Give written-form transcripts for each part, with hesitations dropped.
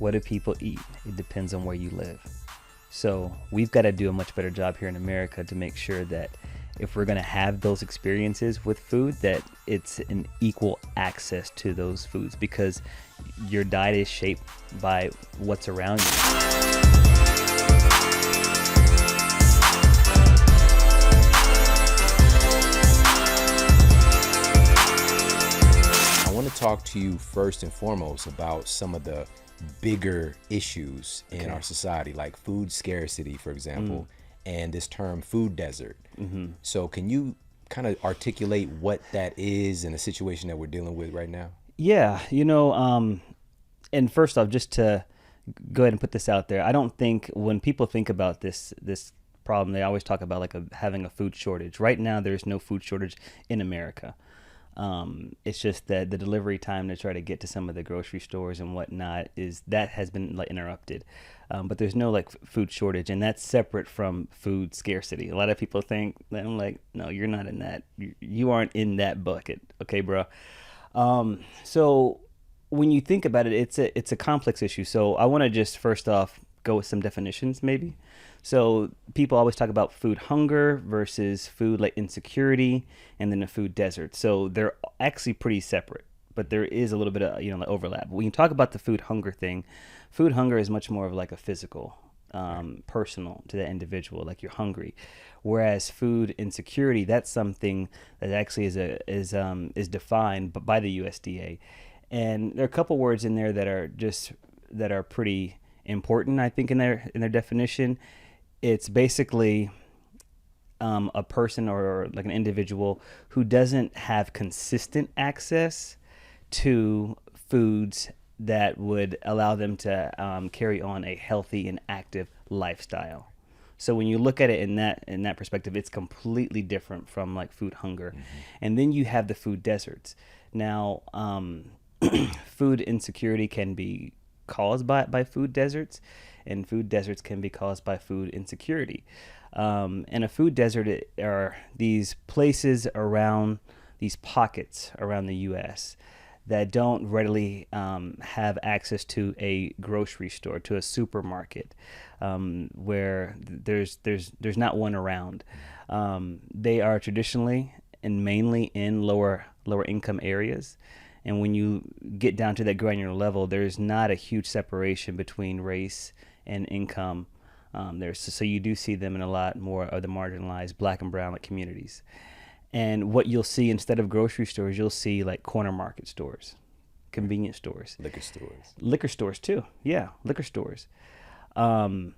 what do people eat? It depends on where you live. So we've got to do a much better job here in America to make sure that if we're going to have those experiences with food, that it's an equal access to those foods, because your diet is shaped by what's around you. I want to talk to you first and foremost about some of the bigger issues in our society, like food scarcity, for example, and this term food desert. So can you kind of articulate what that is in the situation that we're dealing with right now? Yeah, and first off, just to go ahead and put this out there, I don't think when people think about this problem, they always talk about like having a food shortage. Right now, there's no food shortage in America. It's just that the delivery time to try to get to some of the grocery stores and whatnot has been like interrupted. But there's no like food shortage, and that's separate from food scarcity. A lot of people think that, I'm like, no, you're not in that. You aren't in that bucket, okay, bro. So when you think about it, it's a complex issue. So I want to just first off go with some definitions, maybe. So people always talk about food hunger versus food like insecurity, and then a food desert. So they're actually pretty separate, but there is a little bit of like overlap. When you talk about the food hunger thing, food hunger is much more of like a physical, personal to the individual, like you're hungry. Whereas food insecurity, that's something that actually is defined by the USDA, and there are a couple words in there that are pretty important, I think, in their definition. It's basically a person or like an individual who doesn't have consistent access to foods that would allow them to carry on a healthy and active lifestyle. So when you look at it in that perspective, it's completely different from like food hunger. And then you have the food deserts. Now, food insecurity can be caused by food deserts, and food deserts can be caused by food insecurity. And a food desert are these places around, these pockets around the U.S. that don't readily have access to a grocery store, to a supermarket, where there's not one around. They are traditionally and mainly in lower income areas. And when you get down to that granular level, there's not a huge separation between race and income. So you do see them in a lot more of the marginalized Black and brown communities. And what you'll see instead of grocery stores, you'll see like corner market stores, convenience stores, liquor stores too. Yeah, liquor stores. And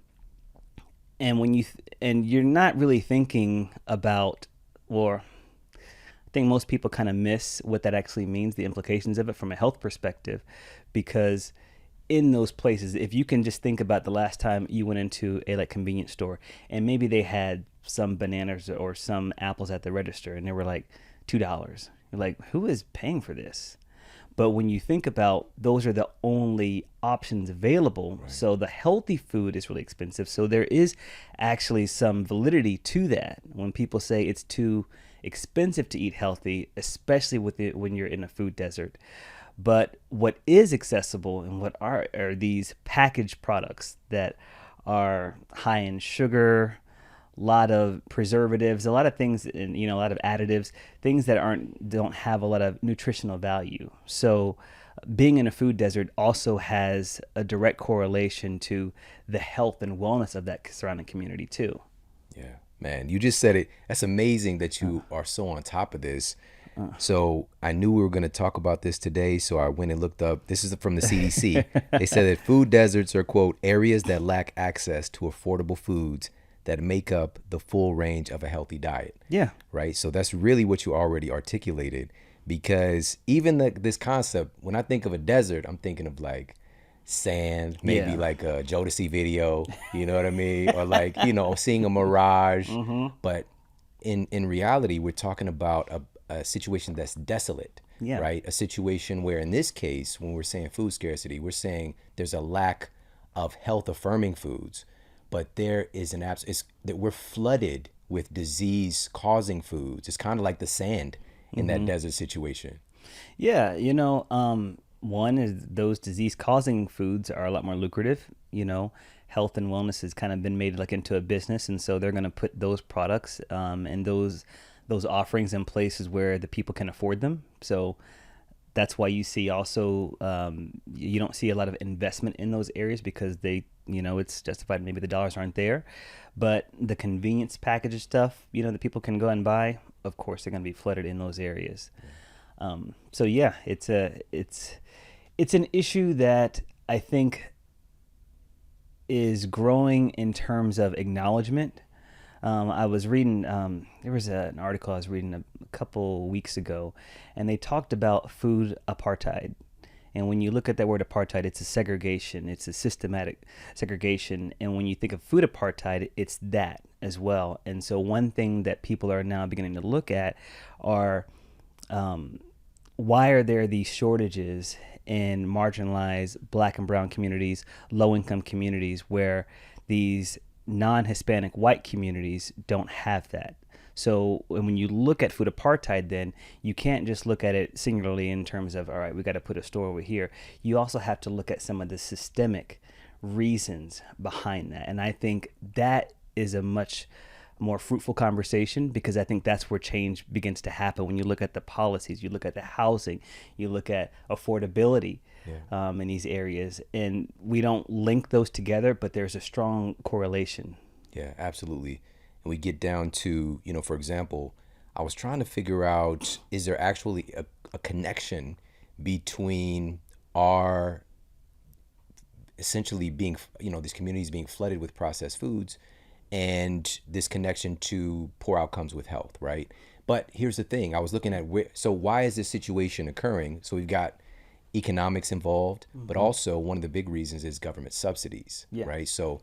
and you're not really thinking about, or I think most people kind of miss what that actually means, the implications of it from a health perspective, because in those places, if you can just think about the last time you went into a like convenience store and maybe they had some bananas or some apples at the register and they were like $2. You're like, who is paying for this? But when you think about, those are the only options available. Right. So the healthy food is really expensive. So there is actually some validity to that when people say it's too expensive to eat healthy, especially when you're in a food desert. But what is accessible and what are these packaged products that are high in sugar, a lot of preservatives, a lot of things, and a lot of additives, things that don't have a lot of nutritional value. So being in a food desert also has a direct correlation to the health and wellness of that surrounding community too. Yeah, man, you just said it. That's amazing that you are so on top of this. So I knew we were going to talk about this today, so I went and looked up. This is from the CDC. They said that food deserts are, quote, areas that lack access to affordable foods that make up the full range of a healthy diet. Yeah. Right? So that's really what you already articulated, because even this concept, when I think of a desert, I'm thinking of like sand, maybe like a Jodeci video, you know what I mean? Or like, seeing a mirage. But in reality, we're talking about a situation that's desolate, right? A situation where, in this case, when we're saying food scarcity, we're saying there's a lack of health affirming foods, but there is that we're flooded with disease causing foods. It's kind of like the sand in that desert situation. Yeah, one is those disease causing foods are a lot more lucrative. Health and wellness has kind of been made like into a business, and so they're going to put those products and those offerings in places where the people can afford them. So that's why you see also you don't see a lot of investment in those areas because it's justified. Maybe the dollars aren't there, but the convenience package stuff, that people can go and buy, of course, they're going to be flooded in those areas. So yeah, it's an issue that I think is growing in terms of acknowledgement. I was reading, there was an article I was reading a couple weeks ago, and they talked about food apartheid. And when you look at that word apartheid, it's a segregation, it's a systematic segregation. And when you think of food apartheid, it's that as well. And so one thing that people are now beginning to look at are why are there these shortages in marginalized Black and brown communities, low-income communities, where these non-Hispanic white communities don't have that. So when you look at food apartheid, then you can't just look at it singularly in terms of, all right, we got to put a store over here. You also have to look at some of the systemic reasons behind that. And I think that is a much more fruitful conversation, because I think that's where change begins to happen. When you look at the policies, you look at the housing, you look at affordability in these areas, and we don't link those together, but there's a strong correlation. Yeah, absolutely. And we get down to, for example, I was trying to figure out, is there actually a connection between our essentially being, these communities being flooded with processed foods and this connection to poor outcomes with health, right? But here's the thing. I was looking at so why is this situation occurring? So we've got economics involved, but also one of the big reasons is government subsidies, right? So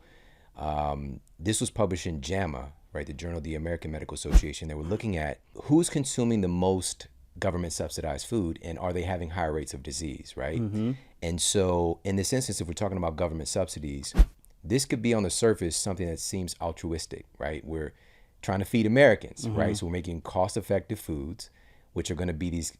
this was published in JAMA, right, the Journal of the American Medical Association. They were looking at who's consuming the most government subsidized food and are they having higher rates of disease, right? And so in this instance, if we're talking about government subsidies, this could be on the surface something that seems altruistic, right? We're trying to feed Americans, right? So we're making cost-effective foods, which are going to be these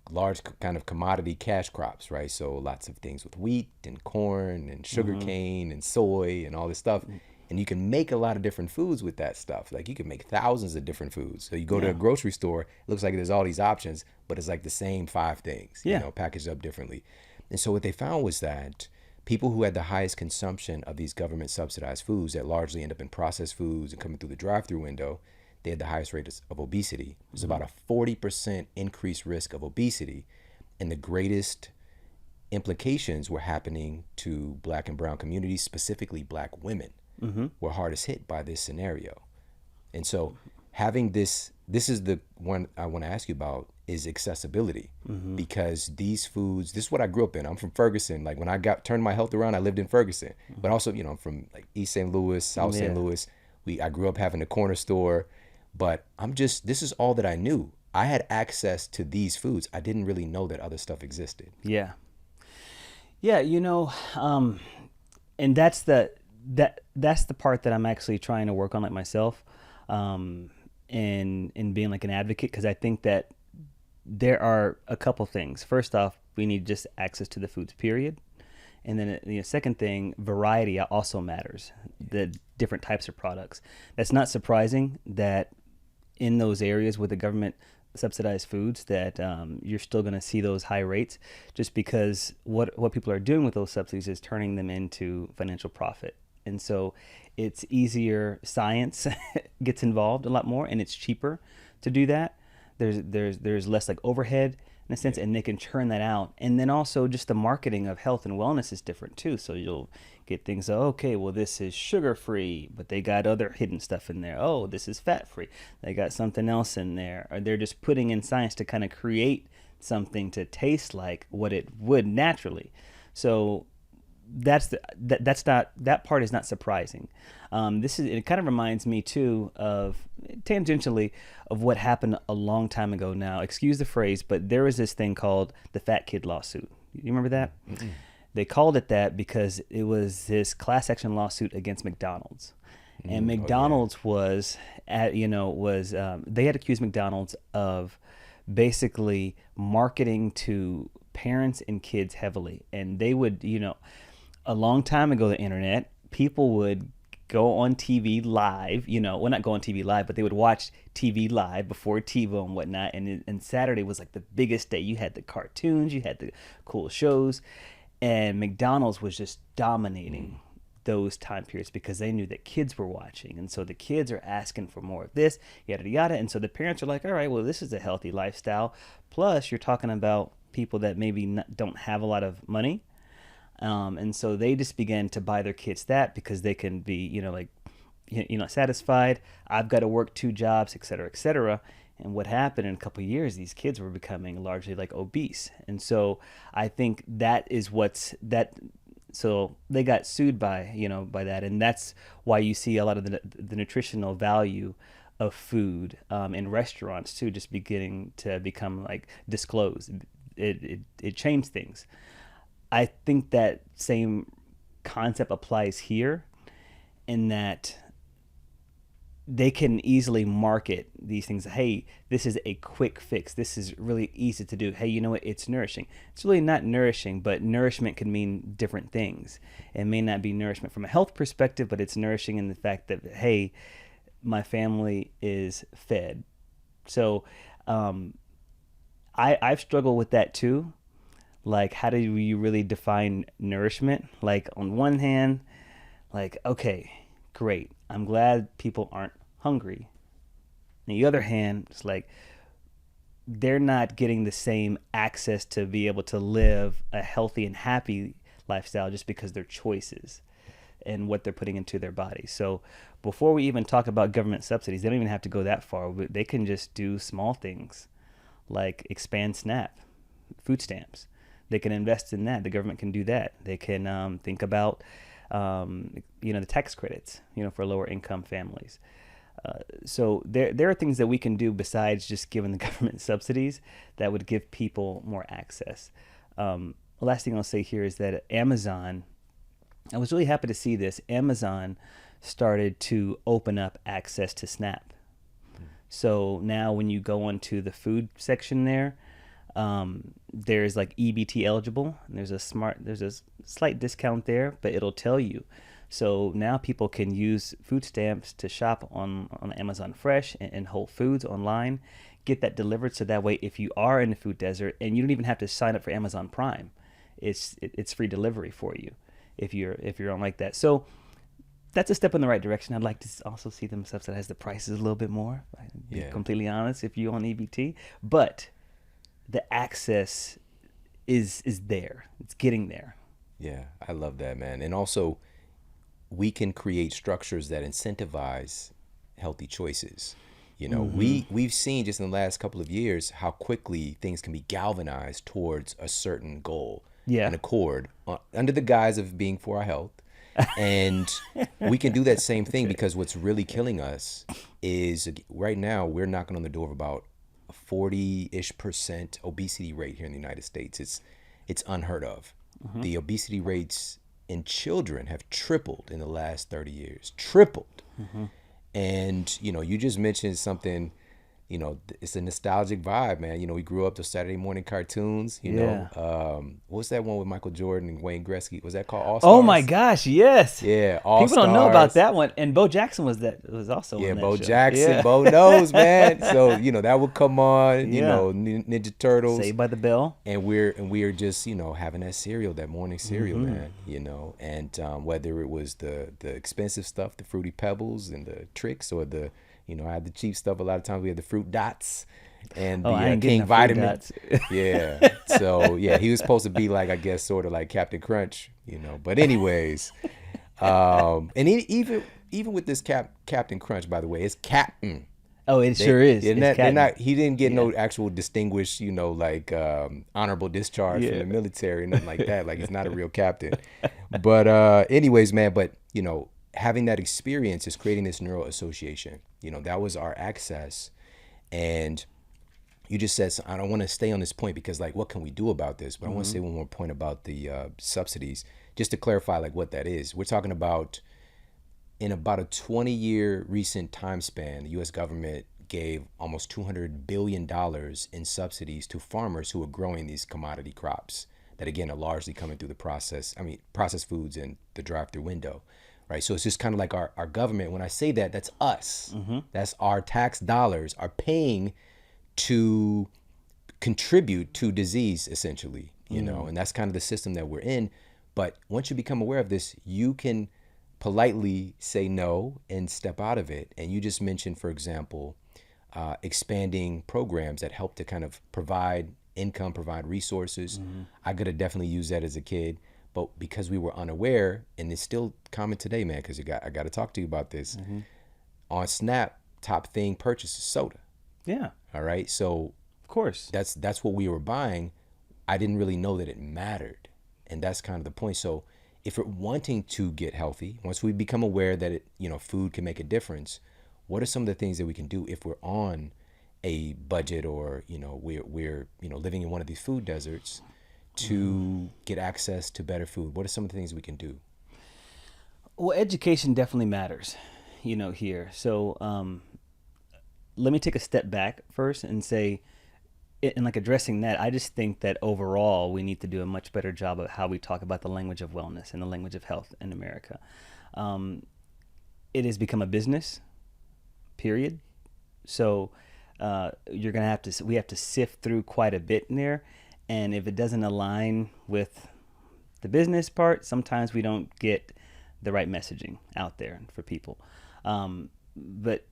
large kind of commodity cash crops, right? So lots of things with wheat and corn and sugar cane and soy and all this stuff. And you can make a lot of different foods with that stuff. Like you can make thousands of different foods. So you go to a grocery store, it looks like there's all these options, but it's like the same 5 things, packaged up differently. And so what they found was that people who had the highest consumption of these government subsidized foods that largely end up in processed foods and coming through the drive-through window, they had the highest rate of obesity. There's about a 40% increased risk of obesity. And the greatest implications were happening to Black and brown communities, specifically Black women, were hardest hit by this scenario. And so having this is the one I want to ask you about, is accessibility, because these foods, this is what I grew up in. I'm from Ferguson. Like when I turned my health around, I lived in Ferguson, but also, I'm from like East St. Louis, South St. Louis. I grew up having a corner store, but this is all that I knew. I had access to these foods. I didn't really know that other stuff existed. Yeah. Yeah. And that's the part that I'm actually trying to work on, like myself, in being like an advocate. 'Cause I think that there are a couple things. First off, we need just access to the foods, period. And then the second thing, variety also matters, the different types of products. That's not surprising that in those areas with the government subsidized foods that you're still going to see those high rates, just because what people are doing with those subsidies is turning them into financial profit. And so it's easier, science gets involved a lot more, and it's cheaper to do that. There's less like overhead in a sense, and they can churn that out. And then also just the marketing of health and wellness is different too. So you'll get things, okay, well, this is sugar free, but they got other hidden stuff in there. Oh, this is fat free. They got something else in there. Or they're just putting in science to kind of create something to taste like what it would naturally. So that part is not surprising. It kind of reminds me too of, tangentially, of what happened a long time ago now. Excuse the phrase, but there was this thing called the fat kid lawsuit. You remember that? Mm-hmm. They called it that because it was this class action lawsuit against McDonald's. And McDonald's they had accused McDonald's of basically marketing to parents and kids heavily, and they would, a long time ago, the internet, people would go on TV live, well, not go on TV live, but they would watch TV live before TiVo and whatnot. And Saturday was like the biggest day. You had the cartoons, you had the cool shows, and McDonald's was just dominating those time periods because they knew that kids were watching. And so the kids are asking for more of this, yada, yada. And so the parents are like, all right, well, this is a healthy lifestyle. Plus, you're talking about people that maybe don't have a lot of money. And so they just began to buy their kids that because they can be, satisfied. I've got to work 2 jobs, et cetera, et cetera. And what happened in a couple of years, these kids were becoming largely like obese. And so I think that is so they got sued by that. And that's why you see a lot of the nutritional value of food in restaurants too, just beginning to become like disclosed. It changed things. I think that same concept applies here in that they can easily market these things. Hey, this is a quick fix. This is really easy to do. Hey, you know what? It's nourishing. It's really not nourishing, but nourishment can mean different things. It may not be nourishment from a health perspective, but it's nourishing in the fact that, hey, my family is fed. So I've struggled with that too. Like, how do you really define nourishment? Like, on one hand, like, okay, great. I'm glad people aren't hungry. On the other hand, it's like they're not getting the same access to be able to live a healthy and happy lifestyle just because their choices and what they're putting into their bodies. So before we even talk about government subsidies, they don't even have to go that far. They can just do small things like expand SNAP, food stamps. They can invest in that. The government can do that. They can think about the tax credits, for lower income families. So there are things that we can do besides just giving the government subsidies that would give people more access. The last thing I'll say here is that Amazon, I was really happy to see this. Amazon started to open up access to SNAP. So now when you go onto the food section there, there's like EBT eligible, and there's a slight discount there, but it'll tell you. So now people can use food stamps to shop on Amazon Fresh and Whole Foods online, get that delivered. So that way, if you are in the food desert, and you don't even have to sign up for Amazon Prime, it's free delivery for you if you're on like that. So that's a step in the right direction. I'd like to also see them subsidize the prices a little bit more. To be completely honest, if you're on EBT, but the access is there. It's getting there. Yeah, I love that, man. And also, we can create structures that incentivize healthy choices. We've seen just in the last couple of years how quickly things can be galvanized towards a certain goal, an accord, under the guise of being for our health. And we can do that same thing because what's really killing us is right now we're knocking on the door of about 40-ish% obesity rate here in the United States. It's unheard of. Mm-hmm. The obesity rates in children have tripled in the last 30 years. Tripled. Mm-hmm. And, you just mentioned something, it's a nostalgic vibe, man. We grew up to Saturday morning cartoons, what's that one with Michael Jordan and Wayne Gretzky? Was that called All Stars? Oh my gosh, yes. Yeah, All People Stars. don't know about that one. And Bo Jackson was also yeah, on that Bo show. Jackson, Yeah. Bo knows, man. So, that would come on, Ninja Turtles. Saved by the Bell. And we are just, having that cereal, that morning cereal, man, and whether it was the expensive stuff, the Fruity Pebbles and the Tricks, or the, I had the cheap stuff. A lot of times we had the Fruit Dots and the King Vitamin. Yeah. So, he was supposed to be like, I guess, sort of like Captain Crunch, But anyways, and even with this Captain Crunch, by the way, it's Captain. Oh, it sure is. He didn't get no actual distinguished, honorable discharge from the military, nothing like that. Like, he's not a real captain. But anyways, man, having that experience is creating this neural association. That was our access. And you just said, I don't want to stay on this point because, like, what can we do about this? But I want to say one more point about the subsidies, just to clarify, like, what that is. We're talking about in about a 20-year recent time span, the U.S. government gave almost $200 billion in subsidies to farmers who are growing these commodity crops that, again, are largely coming through the processed foods and the drive-through window, right? So it's just kind of like our government. When I say that, that's us. That's our tax dollars are paying to contribute to disease, essentially, you know, and that's kind of the system that we're in. But once you become aware of this, you can politely say no and step out of it. And you just mentioned, for example, expanding programs that help to kind of provide income, provide resources. I could have definitely used that as a kid, but because we were unaware, and it's still common today, man, because I got to talk to you about this. On Snap, top thing purchase is soda. Yeah. All right. So Of course. that's what we were buying. I didn't really know that it mattered. And that's kind of the point. So if we're wanting to get healthy, once we become aware that food can make a difference, what are some of the things that we can do if we're on a budget, or we're living in one of these food deserts, to get access to better food? What are some of the things we can do? Well, education definitely matters, here. So let me take a step back first and say, and like addressing that, I just think that overall we need to do a much better job of how we talk about the language of wellness and the language of health in America. It has become a business, period. So we have to sift through quite a bit in there, and if it doesn't align with the business part, sometimes we don't get the right messaging out there for people. But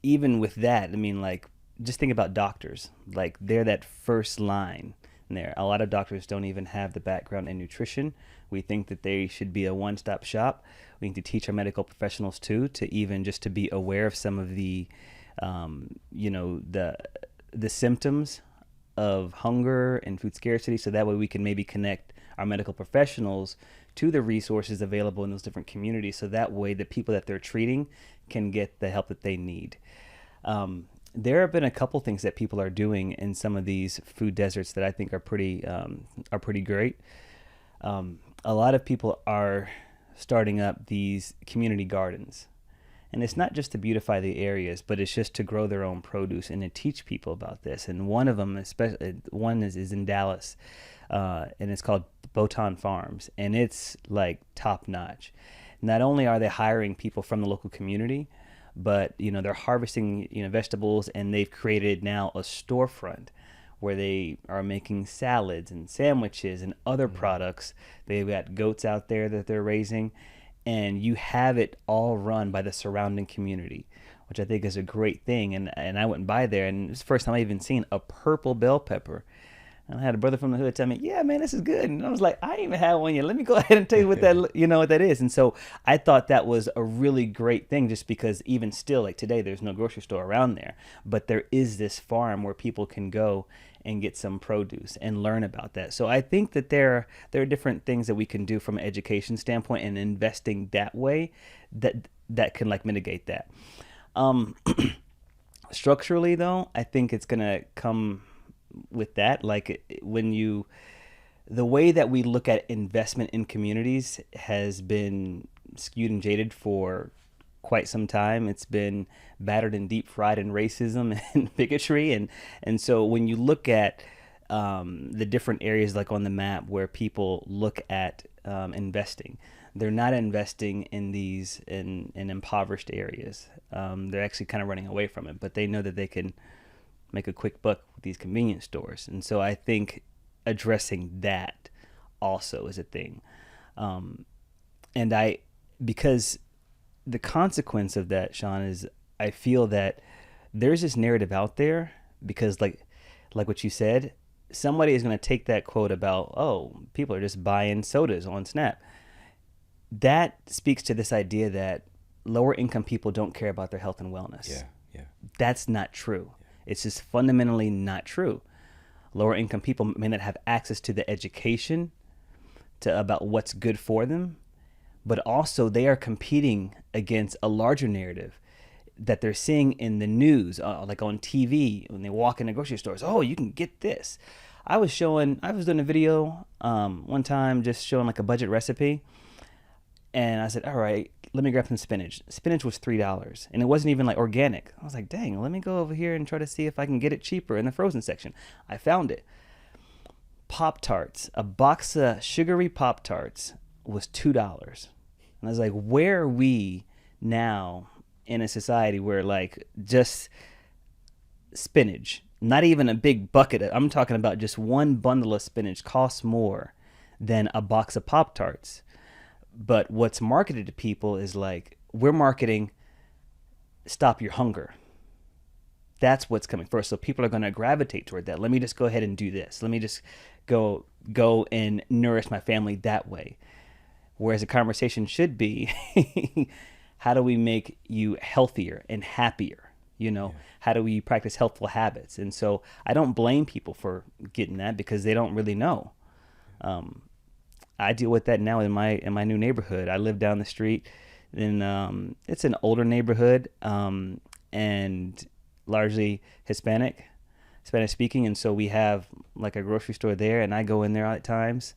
even with that, I mean, like, just think about doctors. Like, they're that first line there. A lot of doctors don't even have the background in nutrition. We think that they should be a one-stop shop. We need to teach our medical professionals too, to even just to be aware of some of the the symptoms of hunger and food scarcity, so that way we can maybe connect our medical professionals to the resources available in those different communities, so that way the people that they're treating can get the help that they need. There have been a couple things that people are doing in some of these food deserts that I think are pretty great. A lot of people are starting up these community gardens. And it's not just to beautify the areas, but it's just to grow their own produce and to teach people about this. And one of them, one is in Dallas, and it's called Botan Farms, and it's like top notch. Not only are they hiring people from the local community, but they're harvesting vegetables, and they've created now a storefront where they are making salads and sandwiches and other products. They've got goats out there that they're raising. And you have it all run by the surrounding community, which I think is a great thing. And I went by there, and it's the first time I even seen a purple bell pepper. And I had a brother from the hood tell me, "Yeah, man, this is good." And I was like, "I ain't even had one yet. Let me go ahead and tell you what that is." And so I thought that was a really great thing, just because even still, like today, there's no grocery store around there, but there is this farm where people can go and get some produce and learn about that. So I think that there are different things that we can do from an education standpoint, and investing that way that can like mitigate that. Structurally though, I think it's gonna come with that. Like, the way that we look at investment in communities has been skewed and jaded for quite some time. It's been battered and deep fried in racism and bigotry, and so when you look at the different areas like on the map where people look at investing, they're not investing in these in impoverished areas. They're actually kind of running away from it, but they know that they can make a quick buck with these convenience stores. And so I think addressing that also is a thing. Because the consequence of that, Shawn, is I feel that there's this narrative out there, because like what you said, somebody is going to take that quote about, oh, people are just buying sodas on Snap. That speaks to this idea that lower income people don't care about their health and wellness. Yeah. That's not true. It's just fundamentally not true. Lower income people may not have access to the education about what's good for them, but also they are competing against a larger narrative that they're seeing in the news, like on TV when they walk into grocery stores. Oh, you can get this. I was doing a video one time just showing like a budget recipe. And I said, all right, let me grab some spinach. Spinach was $3, and it wasn't even like organic. I was like, dang, let me go over here and try to see if I can get it cheaper in the frozen section. I found it. Pop-Tarts, a box of sugary Pop-Tarts was $2. And I was like, where are we now in a society where like just spinach, not even a big bucket, I'm talking about just one bundle of spinach costs more than a box of Pop-Tarts. But what's marketed to people is like, we're marketing stop your hunger. That's what's coming first. So people are going to gravitate toward that. Let me just go ahead and do this. Let me just go and nourish my family that way. Whereas the conversation should be, how do we make you healthier and happier? You know, yeah. How do we practice healthful habits? And so I don't blame people for getting that because they don't really know. I deal with that now in my new neighborhood. I live down the street, and it's an older neighborhood, and largely Hispanic speaking. And so we have like a grocery store there, and I go in there at times,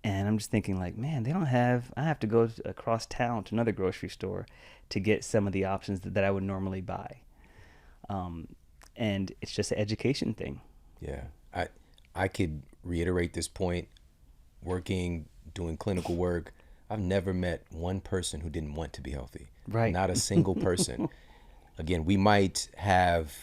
and I'm just thinking like, man, I have to go across town to another grocery store to get some of the options that I would normally buy. And it's just an education thing. Yeah. I could reiterate this point. Doing clinical work, I've never met one person who didn't want to be healthy. Right. Not a single person. Again, we might have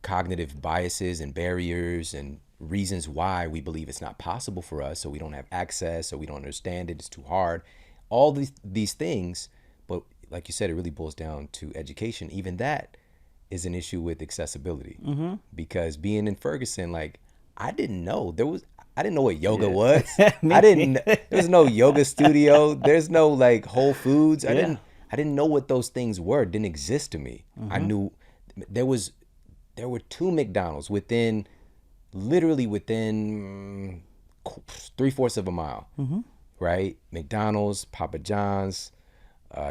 cognitive biases and barriers and reasons why we believe it's not possible for us, so we don't have access, or we don't understand it, it's too hard. All these things, but like you said, it really boils down to education. Even that is an issue with accessibility. Mm-hmm. Because being in Ferguson, like, I didn't know what yoga was. There's no yoga studio. There's no like Whole Foods. I didn't know what those things were. It didn't exist to me. Mm-hmm. I knew there were 2 McDonald's literally within 3/4 of a mile. Mm-hmm. Right? McDonald's, Papa John's,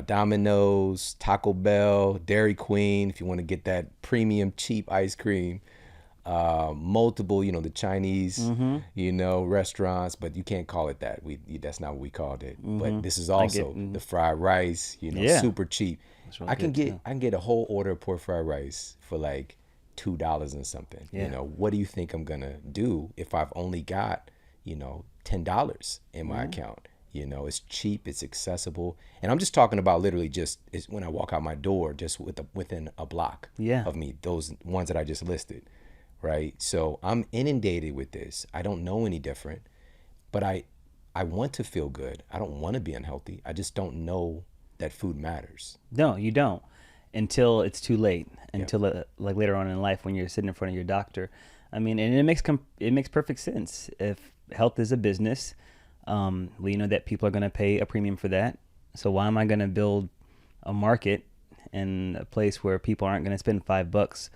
Domino's, Taco Bell, Dairy Queen, if you want to get that premium cheap ice cream. Multiple, the Chinese, mm-hmm. Restaurants, but you can't call it that. That's not what we called it. Mm-hmm. But this is also the fried rice, super cheap. I can get a whole order of pork fried rice for like $2 and something. Yeah. What do you think I'm gonna do if I've only got, $10 in my account? It's cheap, it's accessible, and I'm just talking about literally just when I walk out my door, just within a block of me. Those ones that I just listed. Right. So I'm inundated with this. I don't know any different, but I want to feel good. I don't want to be unhealthy. I just don't know that food matters. No, you don't until it's too late, until like later on in life when you're sitting in front of your doctor. I mean, and it makes perfect sense. If health is a business, we know that people are going to pay a premium for that. So why am I going to build a market in a place where people aren't going to spend $5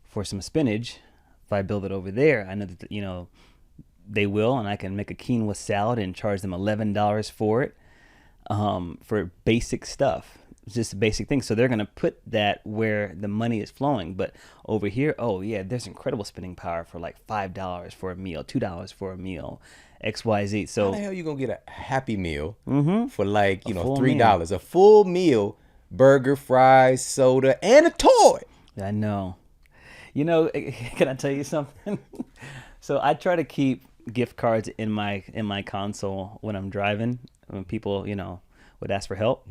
for some spinach? If I build it over there, I know that they will, and I can make a quinoa salad and charge them $11 for it, for basic stuff, just basic things. So they're gonna put that where the money is flowing. But over here, there's incredible spending power for like $5 for a meal, $2 for a meal, XYZ. So how the hell you gonna get a Happy Meal for like $3, meal. A full meal, burger, fries, soda, and a toy? I know. Can I tell you something? So I try to keep gift cards in my console when I'm driving. When people, would ask for help,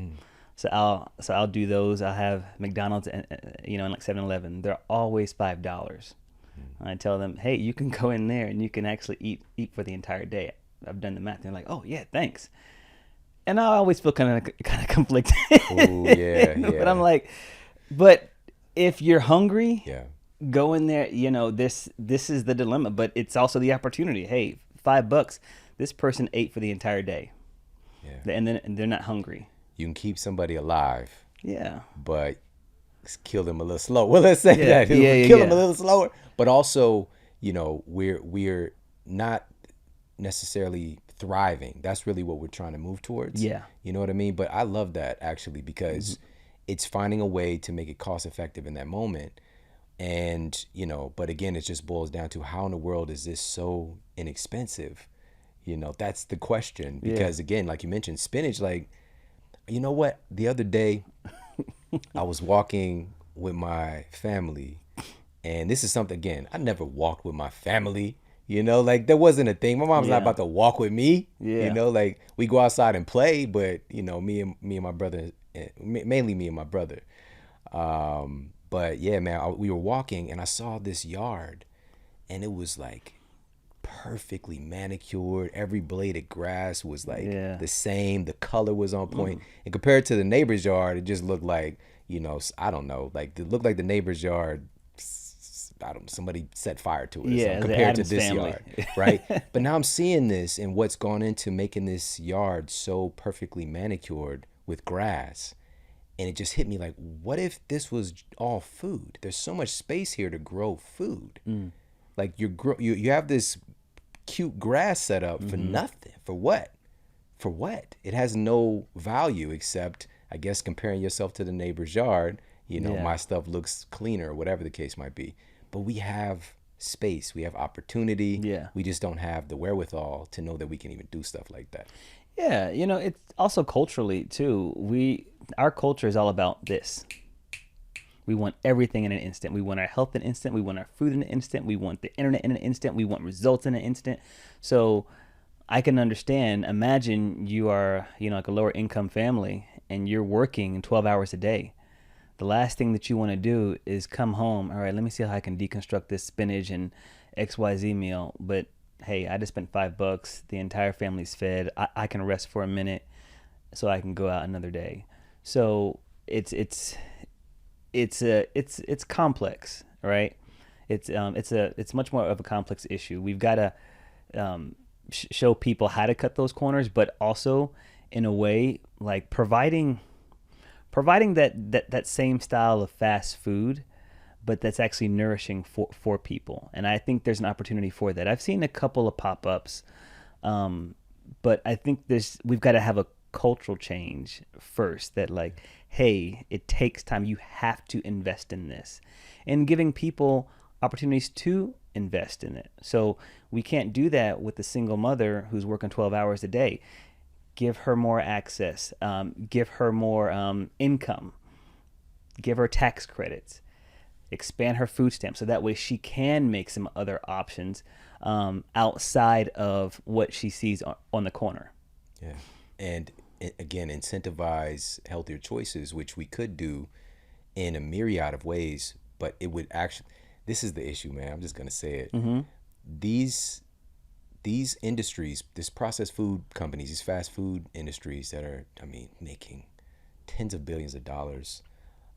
so I'll do those. I'll have McDonald's, and like 7-Eleven. They're always $5. I tell them, hey, you can go in there and you can actually eat for the entire day. I've done the math. They're like, oh yeah, thanks. And I always feel kind of conflicted. Oh yeah. But I'm like, if you're hungry, yeah. Go in there. This is the dilemma, but it's also the opportunity. Hey, $5. This person ate for the entire day, and they're not hungry. You can keep somebody alive, but kill them a little slower. Well, let's say that. Kill them a little slower, but also, we're not necessarily thriving. That's really what we're trying to move towards. Yeah, you know what I mean. But I love that actually because it's finding a way to make it cost effective in that moment. And, but again, it just boils down to how in the world is this so inexpensive, You know, that's the question. Yeah. Because again, like you mentioned, spinach, like, you know what? The other day I was walking with my family, and this is something, again, I never walked with my family. You know, like that wasn't a thing. My mom's not Yeah. about to walk with me. You Yeah. know, like we go outside and play, but you know, me and my brother, mainly me and my brother. But yeah, man, we were walking and I saw this yard, and it was like perfectly manicured. Every blade of grass was like Yeah. the same. The color was on point. And compared to the neighbor's yard, it just looked like, you know, I don't know, like it looked like the neighbor's yard. I don't. Somebody set fire to it or something Yeah. The compared to Adams this family. yard, right? But now I'm seeing this and what's gone into making this yard so perfectly manicured with grass, and it just hit me like, what if this was all food? There's so much space here to grow food. Like you have this cute grass set up for nothing. For what? For what? It has no value except, I guess, comparing yourself to the neighbor's yard. You know, Yeah. my stuff looks cleaner, whatever the case might be. But we have space, we have opportunity. Yeah. We just don't have the wherewithal to know that we can even do stuff like that. Yeah. You know, it's also culturally too. Our culture is all about this. We want everything in an instant. We want our health in an instant. We want our food in an instant. We want the internet in an instant. We want results in an instant. So I can understand. Imagine you are, like a lower income family and you're working 12 hours a day. The last thing that you want to do is come home. All right, let me see how I can deconstruct this spinach and XYZ meal. But hey, I just spent $5. The entire family's fed. I can rest for a minute so I can go out another day. So it's complex, right? It's much more of a complex issue. We've got to show people how to cut those corners, but also in a way like providing that same style of fast food, but that's actually nourishing for people. And I think there's an opportunity for that. I've seen a couple of pop-ups, but I think we've got to have a cultural change first, that like, hey, it takes time. You have to invest in this, and giving people opportunities to invest in it. So we can't do that with a single mother who's working 12 hours a day. Give her more access, give her more income, give her tax credits, expand her food stamps so that way she can make some other options outside of what she sees on the corner. Yeah. And again, incentivize healthier choices, which we could do in a myriad of ways, but it would actually, this is the issue, man. I'm just going to say it. These industries, this processed food companies, these fast food industries that are, I mean, making tens of billions of dollars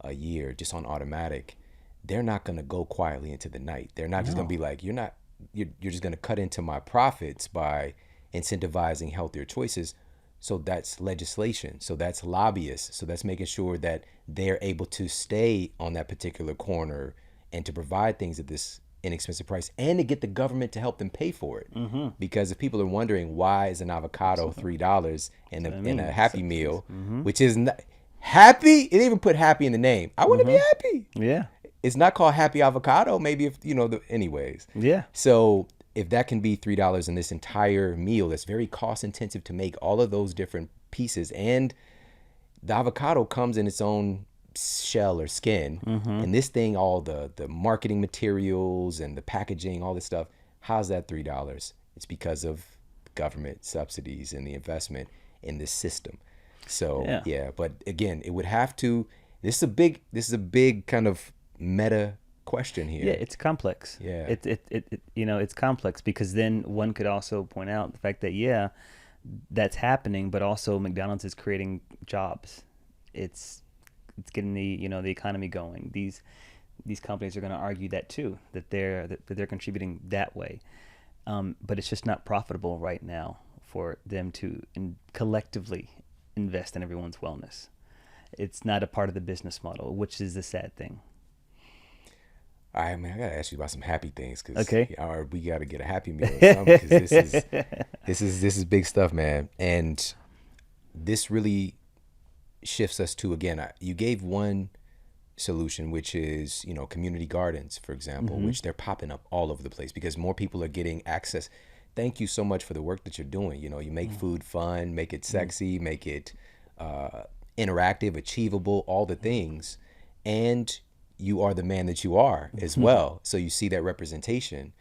a year just on automatic, they're not going to go quietly into the night. They're not just going to be like, you're just going to cut into my profits by incentivizing healthier choices. So that's legislation. So that's lobbyists. So that's making sure that they're able to stay on that particular corner and to provide things at this inexpensive price, and to get the government to help them pay for it. Because if people are wondering why is an avocado $3 in a Happy Meal, which is not happy, it didn't even put happy in the name. I want to be happy. Yeah. It's not called Happy Avocado. Maybe if anyways. Yeah. So if that can be $3 in this entire meal, that's very cost intensive to make all of those different pieces, and the avocado comes in its own shell or skin, and this thing, all the marketing materials and the packaging, all this stuff, how's that $3? It's because of government subsidies and the investment in this system. So yeah, but again, it would have to, this is a big kind of meta question here. Yeah, it's complex. Yeah. It's complex, because then one could also point out the fact that that's happening, but also McDonald's is creating jobs. It's getting the economy going. These companies are going to argue that too, that they're contributing that way, but it's just not profitable right now for them to collectively invest in everyone's wellness. It's not a part of the business model, which is the sad thing. All right, man, I gotta ask you about some happy things, cause Okay. we gotta get a Happy Meal or something, because this is big stuff, man. And this really shifts us to, again, you gave one solution, which is community gardens, for example, which they're popping up all over the place because more people are getting access thank you so much for the work that you're doing. You know, you make food fun, make it sexy, make it uh, interactive, achievable, all the things. And you are the man that you are as well. So you see that representation.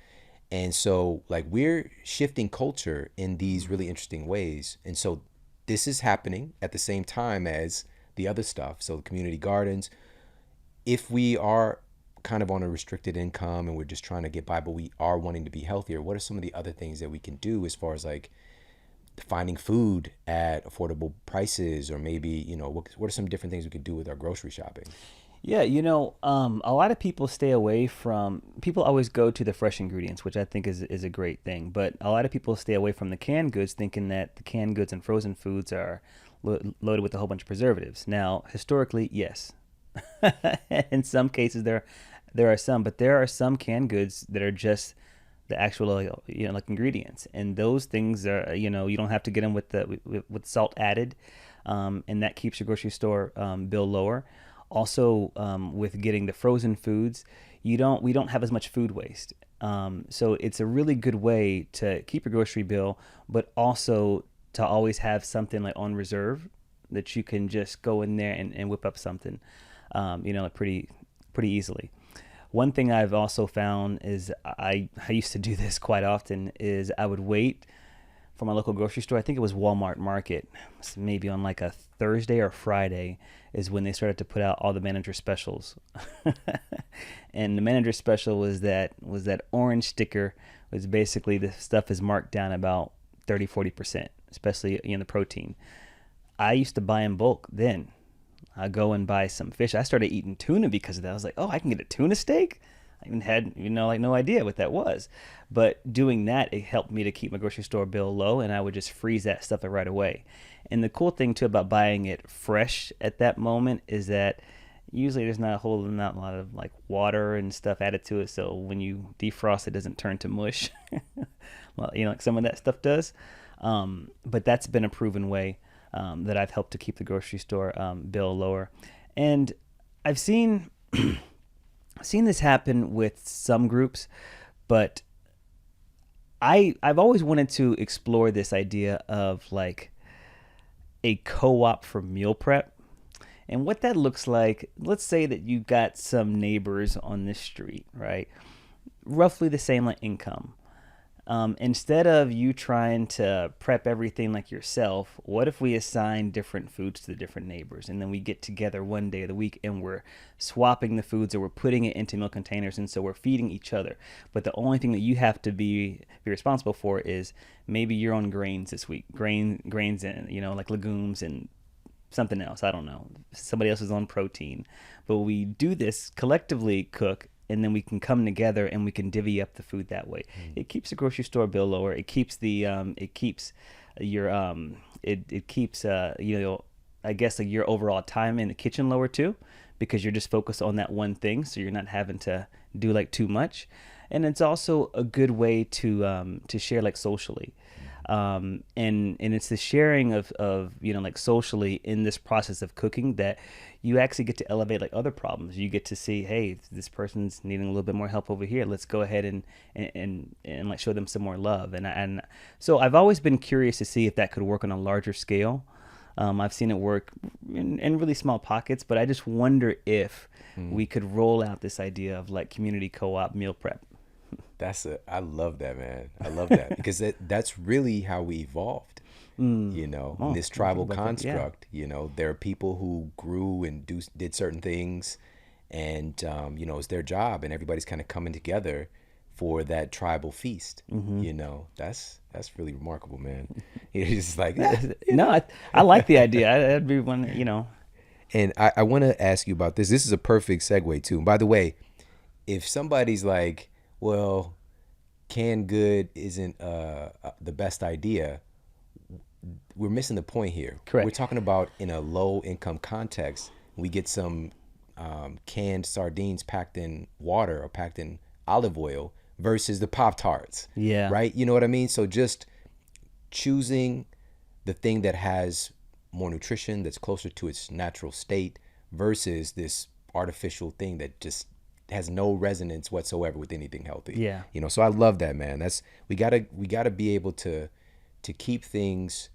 And so, like, we're shifting culture in these really interesting ways. And so, this is happening at the same time as the other stuff. So, community gardens, if we are kind of on a restricted income and we're just trying to get by, but we are wanting to be healthier, what are some of the other things that we can do as far as like finding food at affordable prices, or maybe, you know, what are some different things we could do with our grocery shopping? Yeah, a lot of people stay away from. People always go to the fresh ingredients, which I think is a great thing. But a lot of people stay away from the canned goods, thinking that the canned goods and frozen foods are loaded with a whole bunch of preservatives. Now, historically, yes, in some cases there are some, but there are some canned goods that are just the actual like ingredients, and those things are, you don't have to get them with with salt added, and that keeps your grocery store bill lower. Also, with getting the frozen foods, we don't have as much food waste. So it's a really good way to keep your grocery bill, but also to always have something like on reserve that you can just go in there and whip up something, like pretty easily. One thing I've also found is I used to do this quite often is I would wait for my local grocery store. I think it was Walmart Market, maybe on like a Thursday or Friday is when they started to put out all the manager specials. And the manager special was that orange sticker, was basically the stuff is marked down about 30-40%, especially in the protein. I used to buy in bulk then. I go and buy some fish. I started eating tuna because of that. I was like, oh, I can get a tuna steak? I even had, like no idea what that was. But doing that, it helped me to keep my grocery store bill low, and I would just freeze that stuff right away. And the cool thing too about buying it fresh at that moment is that usually there's not a lot of like water and stuff added to it. So when you defrost, it doesn't turn to mush. Well, like some of that stuff does. But that's been a proven way that I've helped to keep the grocery store bill lower. And I've seen this happen with some groups, but I've always wanted to explore this idea of like a co-op for meal prep. And what that looks like, let's say that you got some neighbors on this street, right? Roughly the same like income. Instead of you trying to prep everything like yourself, what if we assign different foods to the different neighbors, and then we get together one day of the week and we're swapping the foods, or we're putting it into meal containers, and so we're feeding each other. But the only thing that you have to be responsible for is maybe your own grains this week, grains and like legumes and something else. I don't know. Somebody else is on protein, but we do this collectively, cook, and then we can come together and we can divvy up the food that way. It keeps the grocery store bill lower. It keeps it keeps I guess like your overall time in the kitchen lower too, because you're just focused on that one thing, so you're not having to do like too much. And it's also a good way to share like socially. And it's the sharing of like socially in this process of cooking that you actually get to elevate like other problems. You get to see, hey, this person's needing a little bit more help over here. Let's go ahead and like show them some more love. And so I've always been curious to see if that could work on a larger scale. I've seen it work in really small pockets, but I just wonder if we could roll out this idea of like community co-op meal prep. I love that, man. I love that because that's really how we evolved. In this tribal construct, there are people who grew and did certain things, and it's their job, and everybody's kind of coming together for that tribal feast. That's really remarkable, man. It's just like no, I like the idea. I'd be one. And I want to ask you about this. This is a perfect segue too. And by the way, if somebody's like, well, canned good isn't the best idea, we're missing the point here. Correct. We're talking about in a low income context, we get some canned sardines packed in water or packed in olive oil versus the Pop-Tarts. Yeah. Right? You know what I mean? So just choosing the thing that has more nutrition, that's closer to its natural state, versus this artificial thing that just has no resonance whatsoever with anything healthy. Yeah. You know, so I love that, man. That's we gotta be able to keep things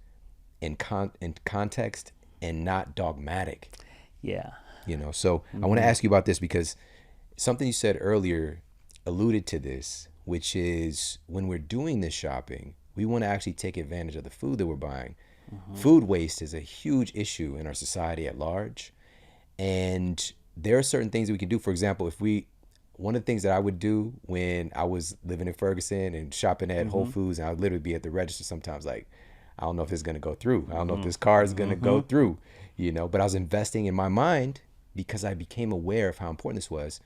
in context and not dogmatic. Yeah. You know, so I want to ask you about this because something you said earlier alluded to this, which is when we're doing this shopping, we want to actually take advantage of the food that we're buying. Food waste is a huge issue in our society at large. And there are certain things that we can do. For example, one of the things that I would do when I was living in Ferguson and shopping at Whole Foods, and I would literally be at the register sometimes like, I don't know if this is going to go through. I don't know if this car is going to go through, you know, but I was investing in my mind because I became aware of how important this was.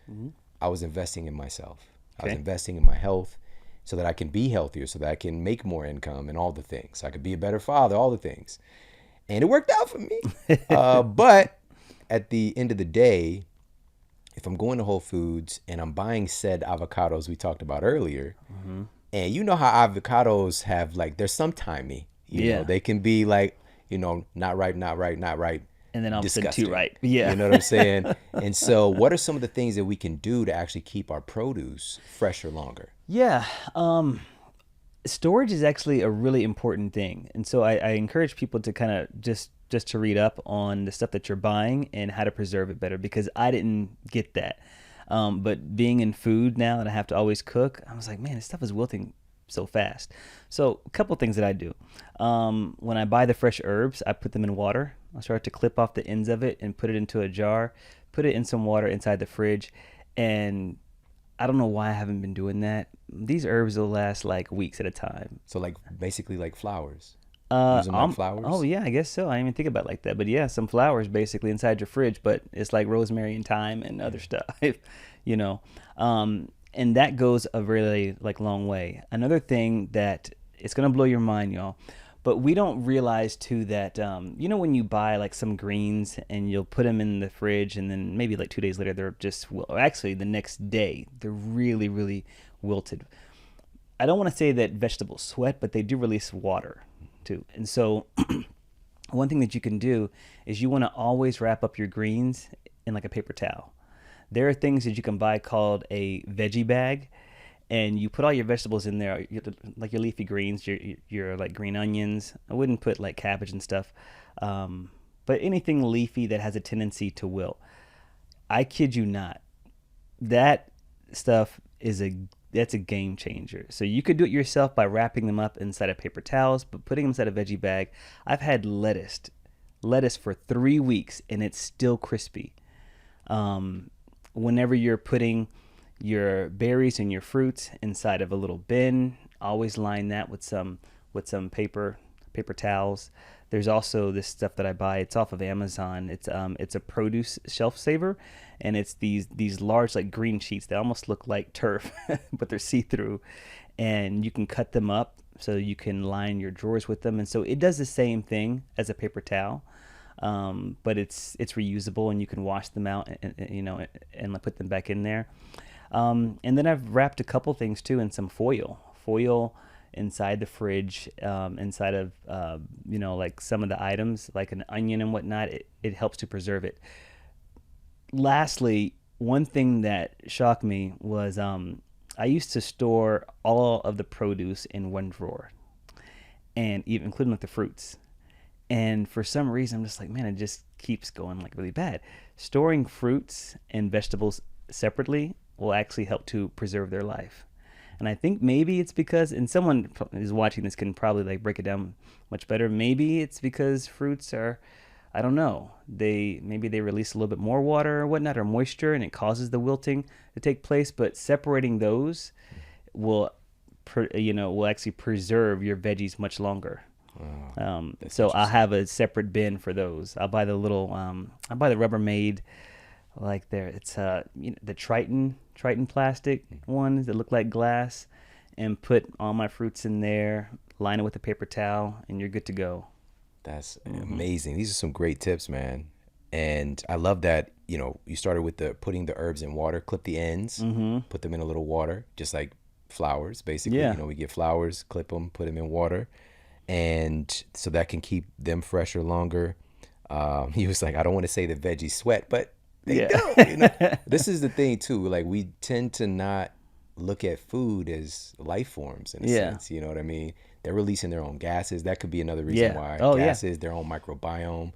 I was investing in myself. I was investing in my health so that I can be healthier, so that I can make more income and all the things. I could be a better father, all the things. And it worked out for me. But at the end of the day, if I'm going to Whole Foods and I'm buying said avocados we talked about earlier, and you know how avocados have like, there's some timing. You know, they can be like, you know, not right, And then all of a sudden disgusting. too right. Yeah. You know what I'm saying? And so what are some of the things that we can do to actually keep our produce fresher longer? Yeah. Storage is actually a really important thing. And so I encourage people to kind of just to read up on the stuff that you're buying and how to preserve it better, because I didn't get that. But being in food now that I have to always cook, I was like, man, this stuff is wilting so fast. So a couple things that I do. When I buy the fresh herbs, I put them in water. I start to clip off the ends of it and put it into a jar, put it in some water inside the fridge. And I don't know why I haven't been doing that. These herbs will last like weeks at a time. So like basically like flowers. Use them like flowers? Oh yeah, I guess so. I didn't even think about it like that. But yeah, some flowers basically inside your fridge, but it's like rosemary and thyme and other stuff, you know. And that goes a really like long way. Another thing that it's gonna blow your mind, y'all, but we don't realize too that you know, when you buy like some greens and you'll put them in the fridge and then maybe like 2 days later they're just, well, actually the next day they're really, really wilted. I don't want to say that vegetables sweat, but they do release water too. And so one thing that you can do is you want to always wrap up your greens in like a paper towel. There are things that you can buy called a veggie bag, and you put all your vegetables in there, like your leafy greens, your like green onions. I wouldn't put like cabbage and stuff, but anything leafy that has a tendency to wilt. I kid you not, that stuff that's a game changer. So you could do it yourself by wrapping them up inside of paper towels, but putting them inside a veggie bag. I've had lettuce for 3 weeks and it's still crispy. Whenever you're putting your berries and your fruits inside of a little bin, always line that with some paper towels. There's also this stuff that I buy. It's off of Amazon. It's a produce shelf saver, and it's these large like green sheets that almost look like turf, but they're see-through, and you can cut them up so you can line your drawers with them. And so it does the same thing as a paper towel, but it's reusable, and you can wash them out and you know, and put them back in there. And then I've wrapped a couple things too in some foil inside the fridge, inside of, you know, like some of the items like an onion and whatnot. It helps to preserve it. Lastly, one thing that shocked me was I used to store all of the produce in one drawer, and even including like the fruits. And for some reason, I'm just like, man, it just keeps going like really bad. Storing fruits and vegetables separately will actually help to preserve their life. And I think maybe it's because, and someone who's watching this can probably like break it down much better. Maybe it's because fruits are, I don't know, maybe they release a little bit more water or whatnot, or moisture, and it causes the wilting to take place. But separating those will actually preserve your veggies much longer. So I'll have a separate bin for those. I'll buy the little, I buy the Rubbermaid, like there, it's the Triton plastic ones that look like glass, and put all my fruits in there, line it with a paper towel, and you're good to go. That's amazing. These are some great tips, man. And I love that, you know, you started with putting the herbs in water, clip the ends, put them in a little water, just like flowers, basically. Yeah. You know, we get flowers, clip them, put them in water. And so that can keep them fresher longer. He was like, I don't want to say the veggies sweat, but They Yeah. do. You know, this is the thing too. Like we tend to not look at food as life forms in a Yeah. sense. You know what I mean? They're releasing their own gases. That could be another reason Yeah. why. Oh yeah. Gases, their own microbiome.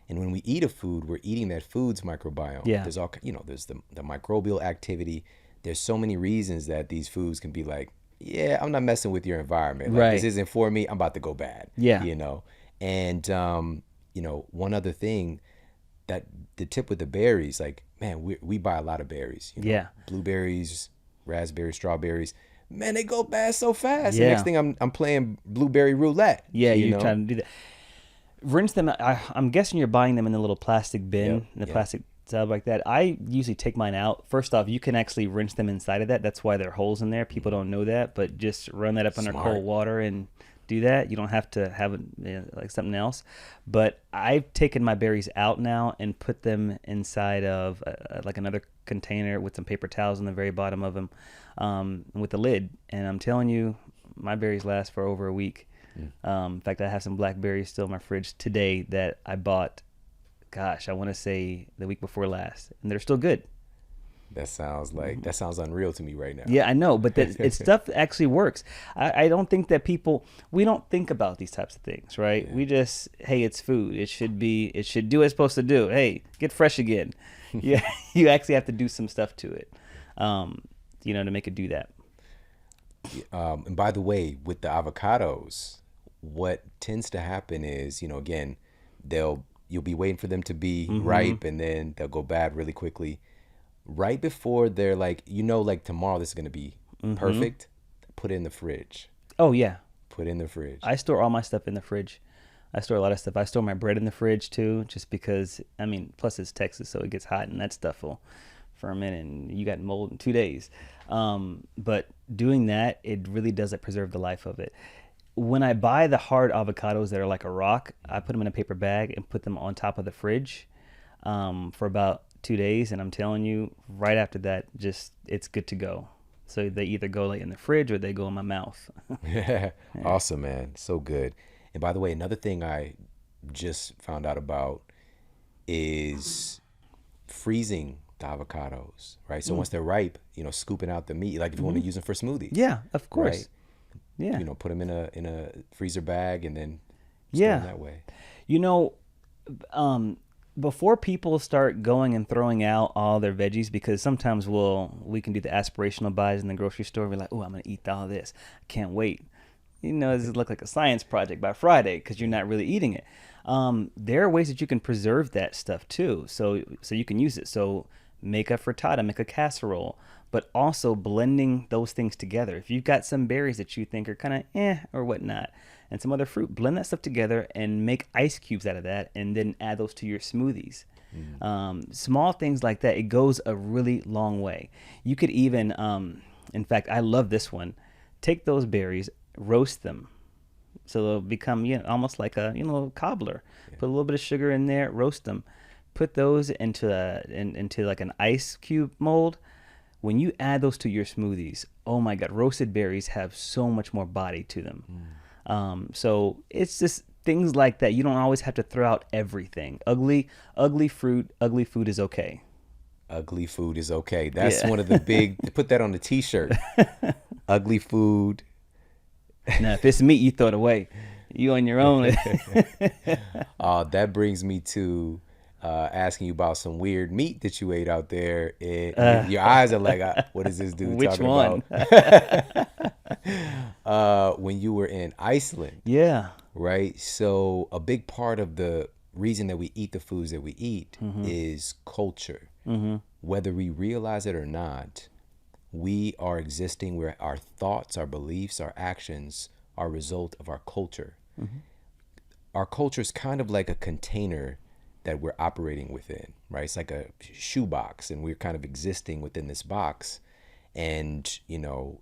And when we eat a food, we're eating that food's microbiome. Yeah. There's all, there's the microbial activity. There's so many reasons that these foods can be like, yeah, I'm not messing with your environment. Like this Right. isn't for me. I'm about to go bad. Yeah. You know. And one other thing, that the tip with the berries, like, man, we buy a lot of berries. Yeah. Blueberries, raspberries, strawberries. Man, they go bad so fast. The next Yeah. thing I'm playing blueberry roulette. Yeah. You You're know. trying to do that. Rinse them. I'm guessing you're buying them in a little plastic bin, Yep, in a yep. plastic tub like that. I usually take mine out. First off, you can actually rinse them inside of that. That's why there are holes in there. People don't know that, but just run that up under Smart. cold water and do that. You don't have to have it like something else. But I've taken my berries out now and put them inside of like another container with some paper towels on the very bottom of them, with the lid. And I'm telling you, my berries last for over a week. In fact, I have some blackberries still in my fridge today that I bought, gosh, I want to say the week before last, and they're still good. That sounds unreal to me right now. Yeah, I know, but it's stuff that actually works. I don't think that we don't think about these types of things, right? Yeah. We just, hey, it's food. It should do what it's supposed to do. Hey, get fresh again. Yeah, you actually have to do some stuff to it, to make it do that. And by the way, with the avocados, what tends to happen is, again, you'll be waiting for them to be ripe, and then they'll go bad really quickly. Right before they're like, like tomorrow this is gonna be perfect, put it in the fridge. Oh yeah, Put it in the fridge. I store all my stuff in the fridge. I store a lot of stuff. I store my bread in the fridge too, just because, plus it's Texas, so it gets hot and that stuff will ferment and you got mold in 2 days. But doing that, it really doesn't preserve the life of it. When I buy the hard avocados that are like a rock, I put them in a paper bag and put them on top of the fridge for about 2 days. And I'm telling you, right after that, it's good to go. So they either go like in the fridge or they go in my mouth. Yeah. Awesome, man. So good. And by the way, another thing I just found out about is freezing the avocados, right? So once they're ripe, scooping out the meat, like if you want to use them for smoothies. Yeah, of course. Right? Yeah. Put them in a freezer bag and then store them that way. Before people start going and throwing out all their veggies, because sometimes we can do the aspirational buys in the grocery store. We're like, oh, I'm going to eat all this. I can't wait. Does it look like a science project by Friday because you're not really eating it? There are ways that you can preserve that stuff too. So you can use it. So make a frittata, make a casserole, but also blending those things together. If you've got some berries that you think are kind of or whatnot, and some other fruit, blend that stuff together and make ice cubes out of that, and then add those to your smoothies. Small things like that, it goes a really long way. You could even, in fact, I love this one. Take those berries, roast them, so they'll become almost like a cobbler. Yeah. Put a little bit of sugar in there, roast them, put those into like an ice cube mold. When you add those to your smoothies, oh my God, roasted berries have so much more body to them. So it's just things like that. You don't always have to throw out everything. Ugly food is okay. Ugly food is okay. That's one of the big, put that on the t-shirt. Ugly food. Now, if it's meat, you throw it away. You on your own. That brings me to asking you about some weird meat that you ate out there. Your eyes are like, what is this dude talking about? When you were in Iceland. Yeah. Right? So a big part of the reason that we eat the foods that we eat is culture. Whether we realize it or not, we are existing where our thoughts, our beliefs, our actions are a result of our culture. Our culture is kind of like a container that we're operating within, right? It's like a shoebox, and we're kind of existing within this box. And,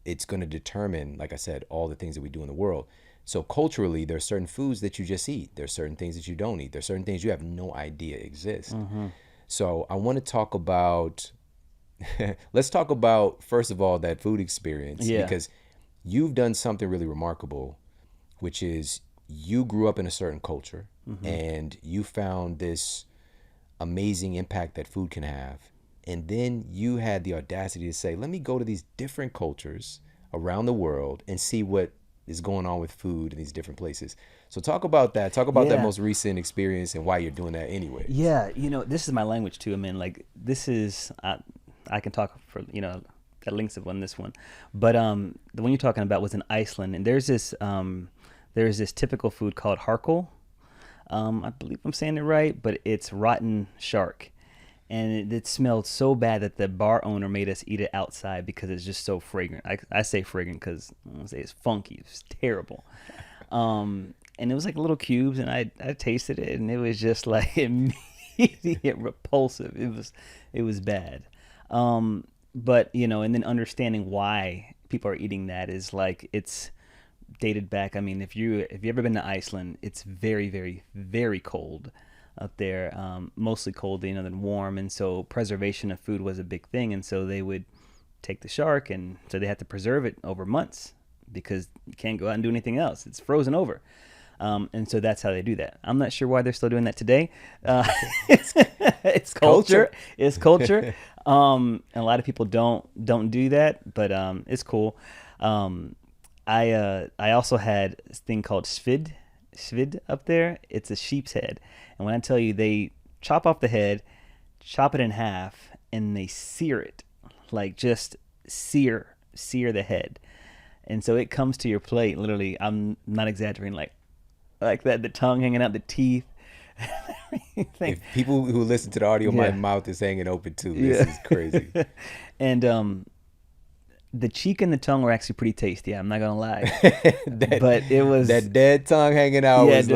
it's going to determine, like I said, all the things that we do in the world. So culturally, there are certain foods that you just eat. There's certain things that you don't eat. There's certain things you have no idea exist. So I want to talk about, let's talk about, first of all, that food experience. Yeah. Because you've done something really remarkable, which is you grew up in a certain culture and you found this amazing impact that food can have. And then you had the audacity to say, let me go to these different cultures around the world and see what is going on with food in these different places. So talk about that. Talk about that Yeah. most recent experience and why you're doing that anyways. Yeah, this is my language too. I mean, like this is I can talk for at lengths on this one, but the one you're talking about was in Iceland, and there's this typical food called harkel. I believe I'm saying it right, but it's rotten shark, and it smelled so bad that the bar owner made us eat it outside because it's just so fragrant. I say fragrant because I don't say it's funky. It's terrible. And it was like little cubes, and I tasted it, and it was just like immediate repulsive. It was bad. But and then understanding why people are eating that is like it's dated back. I mean, if you ever been to Iceland, it's very, very, very cold up there. Mostly cold, than warm, and so preservation of food was a big thing. And so they would take the shark, and so they had to preserve it over months because you can't go out and do anything else. It's frozen over. And so that's how they do that. I'm not sure why they're still doing that today. It's culture. It's culture. And a lot of people don't do that, but it's cool. I also had this thing called svid up there. It's a sheep's head, and when I tell you they chop off the head, chop it in half, and they sear it, like just sear the head, and so it comes to your plate. Literally, I'm not exaggerating. Like that, the tongue hanging out, the teeth. If people who listen to the audio, my mouth is hanging open too. This is crazy. And the cheek and the tongue were actually pretty tasty. I'm not gonna lie, but it was that dead tongue hanging out. Yeah, was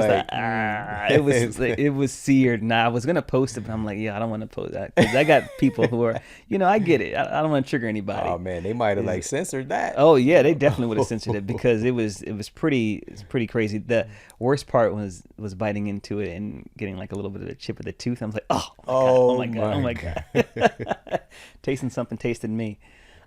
just like, it was seared. Nah, I was gonna post it, but I'm like, I don't want to post that because I got people who are, I get it. I don't want to trigger anybody. Oh man, they might have censored that. Oh yeah, they definitely would have censored it because it was pretty crazy. The worst part was biting into it and getting like a little bit of a chip of the tooth. I was like, oh my god. Tasting something tasted me.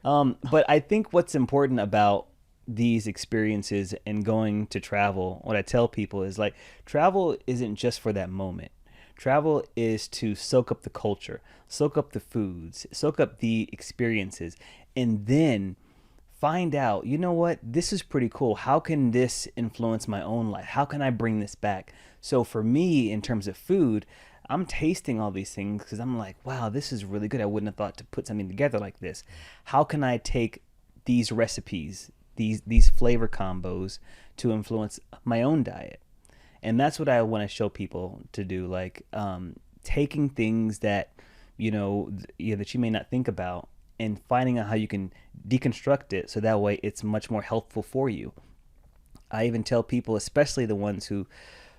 But I think what's important about these experiences and going to travel, what I tell people is like, travel isn't just for that moment. Travel is to soak up the culture, soak up the foods, soak up the experiences, and then find out, what, this is pretty cool. How can this influence my own life? How can I bring this back? So for me, in terms of food, I'm tasting all these things because I'm like, wow, this is really good. I wouldn't have thought to put something together like this. How can I take these recipes, these flavor combos to influence my own diet? And that's what I want to show people to do, like taking things that, that you may not think about and finding out how you can deconstruct it so that way it's much more healthful for you. I even tell people, especially the ones who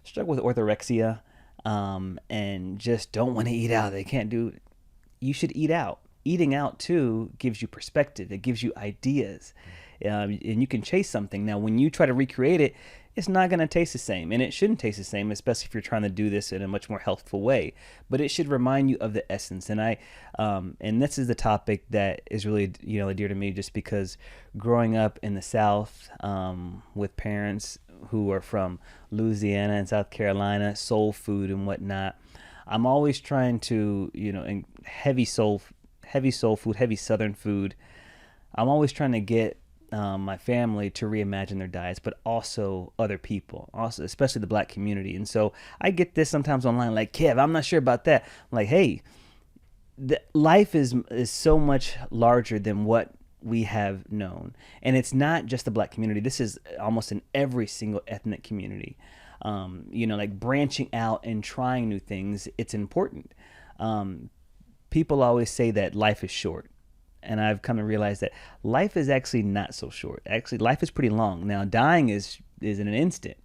struggle with orthorexia, and just don't want to eat out. They can't do it. You should eat out. Eating out too gives you perspective. It gives you ideas, and you can chase something. Now, when you try to recreate it, it's not going to taste the same, and it shouldn't taste the same, especially if you're trying to do this in a much more healthful way. But it should remind you of the essence. And and this is the topic that is really dear to me, just because growing up in the South with parents who are from Louisiana and South Carolina, soul food and whatnot, I'm always trying to, and heavy soul food, heavy Southern food. I'm always trying to get my family to reimagine their diets, but also other people, also especially the Black community. And so I get this sometimes online, like, Kev, I'm not sure about that. I'm like, hey, life is so much larger than what we have known, and it's not just the Black community. This is almost in every single ethnic community. Like branching out and trying new things, it's important. People always say that life is short, and I've come to realize that life is actually not so short. Actually, life is pretty long. Now, dying is in an instant,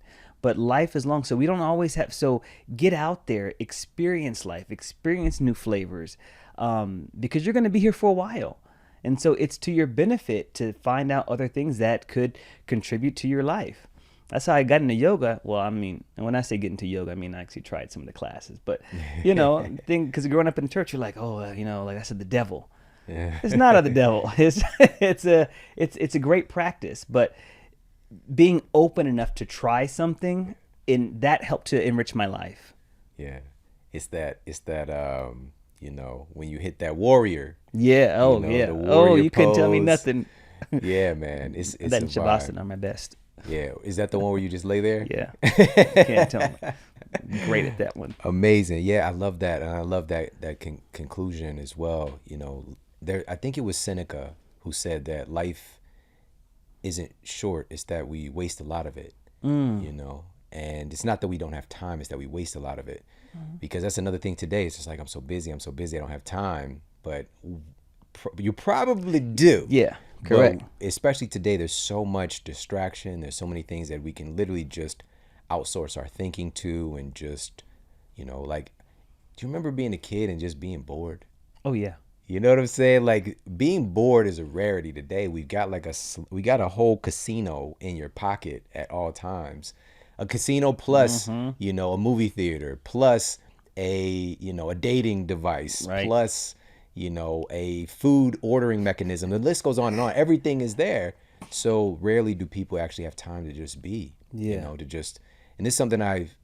but life is long, so we don't always have. So get out there, experience life, experience new flavors, because you're going to be here for a while. And so it's to your benefit to find out other things that could contribute to your life. That's how I got into yoga. Well, I mean, and when I say get into yoga, I mean I actually tried some of the classes. But, because growing up in the church, you're like, like I said, the devil. Yeah. It's not of the devil. It's a great practice. But being open enough to try something, that helped to enrich my life. Yeah. It's that you know, when you hit that warrior, Yeah. you Oh, know, the yeah. Oh, warrior you couldn't tell me pose. nothing. Yeah, man, it's That a and vibe. Shavasana are my best. Yeah, is that the one where you just lay there? Yeah. Can't tell me. Great at that one. Amazing. Yeah, I love that, and I love that conclusion as well. You know, there. I think it was Seneca who said that life isn't short; it's that we waste a lot of it. Mm. You know, and it's not that we don't have time; it's that we waste a lot of it. Mhm. Because that's another thing today. It's just like I'm so busy, I don't have time. But you probably do. Yeah. But Correct. especially today, there's so much distraction. There's so many things that we can literally just outsource our thinking to, and just, you know, like, do you remember being a kid and just being bored? Oh, yeah. You know what I'm saying? Like, being bored is a rarity today. We got a whole casino in your pocket at all times. A casino plus, Mm-hmm. you know, a movie theater plus a dating device Right. plus, you know, a food ordering mechanism. The list goes on and on. Everything is there. So rarely do people actually have time to just be, you Yeah. know, to just, and this is something I've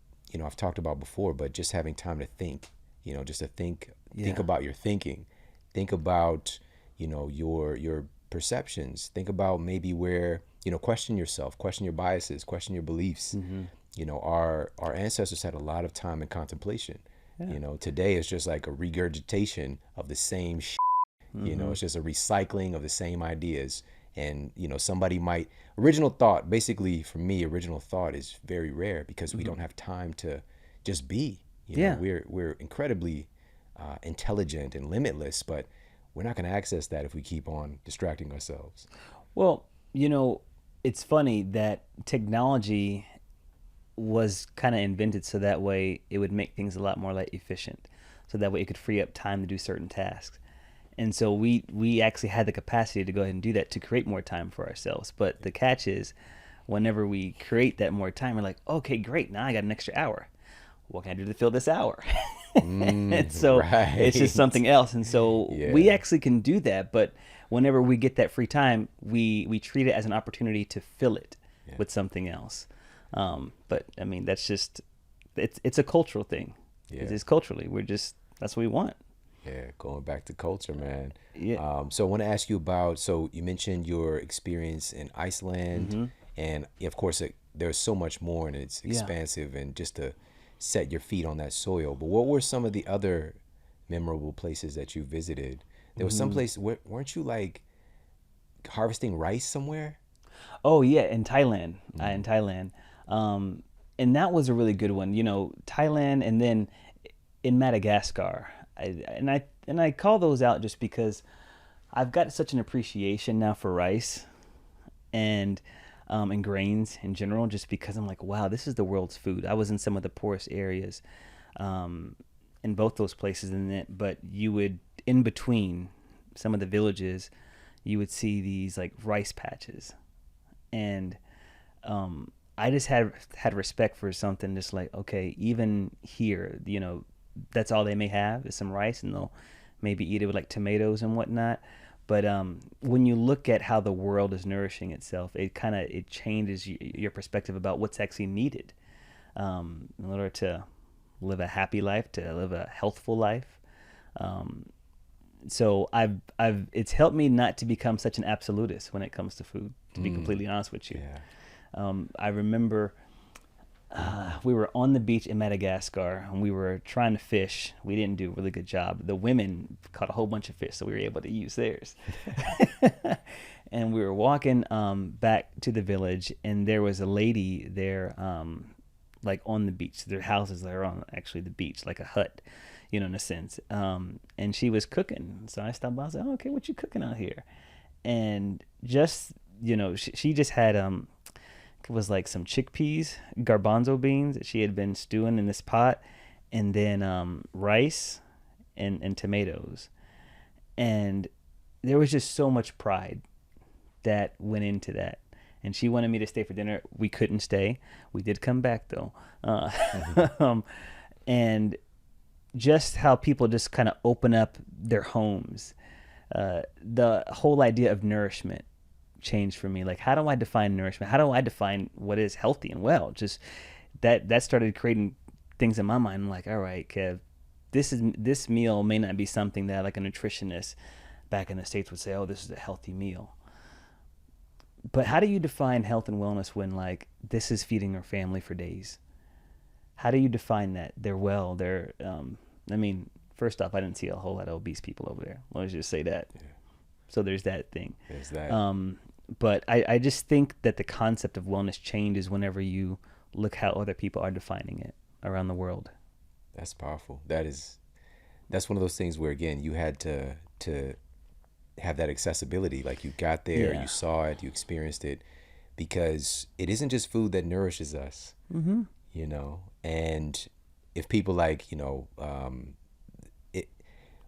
talked about before, but just having time to think, you know, just to think Yeah. about your thinking. Think about, you know, your perceptions. Think about maybe where, you know, question yourself, question your biases, question your beliefs. Mm-hmm. You know, our ancestors had a lot of time in contemplation. Yeah. You know, today it's just like a regurgitation of the same shit. You know, Mm-hmm. it's just a recycling of the same ideas. And, you know, somebody might, original thought, basically for me, original thought is very rare because we Mm-hmm. don't have time to just be. You know, Yeah. we're incredibly intelligent and limitless, but we're not going to access that if we keep on distracting ourselves. Well, you know, it's funny that technology was kind of invented so that way it would make things a lot more like efficient. So that way it could free up time to do certain tasks. And so we actually had the capacity to go ahead and do that to create more time for ourselves. But the catch is whenever we create that more time, we're like, okay, great, now I got an extra hour. What can I do to fill this hour? And so it's just Right. something else. And so we Yeah. actually can do that, but whenever we get that free time, we treat it as an opportunity to fill it Yeah. with something else. But I mean, that's just it's a cultural thing. It's Yeah. just culturally, we're just that's what we want. Yeah. Going back to culture, man. Yeah. So I want to ask you about, so you mentioned your experience in Iceland, Mm-hmm. and of course, there's so much more and it's Yeah. expansive, and just to set your feet on that soil. But what were some of the other memorable places that you visited? There was some Mm-hmm. place, weren't you like harvesting rice somewhere? Oh yeah, in Thailand. In Mm. Thailand. Um, and that was a really good one. You know, Thailand, and then in Madagascar. And I call those out just because I've got such an appreciation now for rice and grains in general, just because I'm like, wow, this is the world's food. I was in some of the poorest areas um, in both those places, but you would in between some of the villages, you would see these like rice patches, and I just had respect for something. Just like, okay, even here, you know, that's all they may have is some rice, and they'll maybe eat it with like tomatoes and whatnot. But when you look at how the world is nourishing itself, it changes your perspective about what's actually needed in order to live a happy life, to live a healthful life. Um, so I've it's helped me not to become such an absolutist when it comes to food. To be Mm. completely honest with you, Yeah. I remember we were on the beach in Madagascar and we were trying to fish. We didn't do a really good job. The women caught a whole bunch of fish, so we were able to use theirs. And we were walking back to the village, and there was a lady there, like on the beach. Their houses are on actually the beach, like a hut, you know, in a sense. And she was cooking. So I stopped by. I was like, oh, okay, what you cooking out here? And just, you know, she just had it was like some chickpeas, garbanzo beans that she had been stewing in this pot, and then rice and tomatoes. And there was just so much pride that went into that. And she wanted me to stay for dinner. We couldn't stay. We did come back though. Mhm. Um, and just how people just kind of open up their homes. The whole idea of nourishment changed for me. Like, how do I define nourishment? How do I define what is healthy and well? Just that started creating things in my mind. I'm like, all right, Kev, this meal may not be something that like a nutritionist back in the States would say, oh, this is a healthy meal. But how do you define health and wellness when like this is feeding our family for days? How do you define that? They're well, I mean, first off, I didn't see a whole lot of obese people over there. Let's just say that. Yeah. So there's that thing. There's that. But I just think that the concept of wellness changes whenever you look how other people are defining it around the world. That's powerful. That's one of those things where, again, you had to have that accessibility. Like, you got there, you saw it, you experienced it, because it isn't just food that nourishes us, you know. And if people like, you know,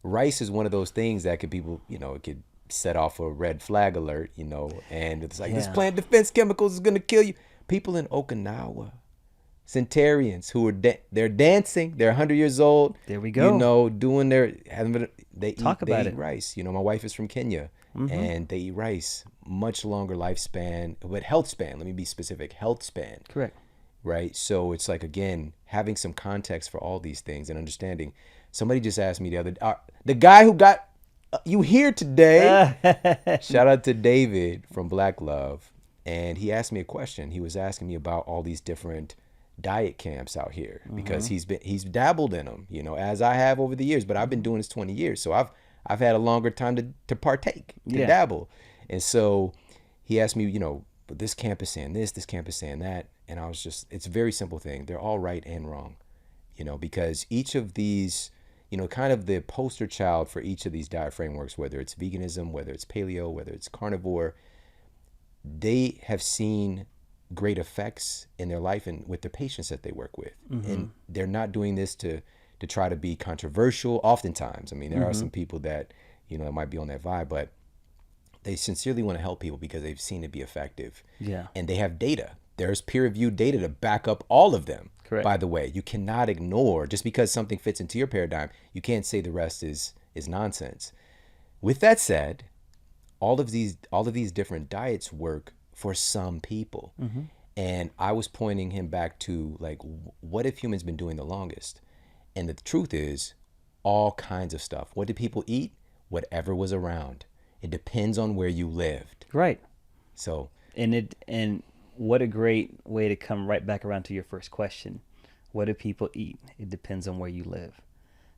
rice is one of those things that could people, you know, it could set off a red flag alert, you know, and it's like, this plant defense chemicals is going to kill you. People in Okinawa, centenarians who are they're dancing, they're 100 years old. There we go. You know, doing they eat rice. You know, my wife is from Kenya, and they eat rice. Much longer lifespan, but health span. Let me be specific. Health span. Correct. Right. So it's like, again, having some context for all these things and understanding. Somebody just asked me the guy who got you here today. Shout out to David from Black Love. And he asked me a question. He was asking me about all these different diet camps out here, because he's dabbled in them, you know, as I have over the years, but I've been doing this 20 years. So I've had a longer time to partake, to dabble. And so he asked me, you know, but this camp is saying this camp is saying that. And I was just, it's a very simple thing. They're all right and wrong, you know, because each of these, you know, kind of the poster child for each of these diet frameworks, whether it's veganism, whether it's paleo, whether it's carnivore, they have seen great effects in their life and with the patients that they work with. And they're not doing this to try to be controversial. Oftentimes, I mean, there are some people that, you know, it might be on that vibe, but they sincerely want to help people because they've seen it be effective. Yeah. And they have data. There's peer-reviewed data to back up all of them. Correct. By the way, you cannot ignore, just because something fits into your paradigm, you can't say the rest is nonsense. With that said, all of these different diets work for some people. And I was pointing him back to, like, what have humans been doing the longest? And the truth is, all kinds of stuff. What did people eat? Whatever was around. It depends on where you lived. Right. So, and what a great way to come right back around to your first question. What do people eat? It depends on where you live.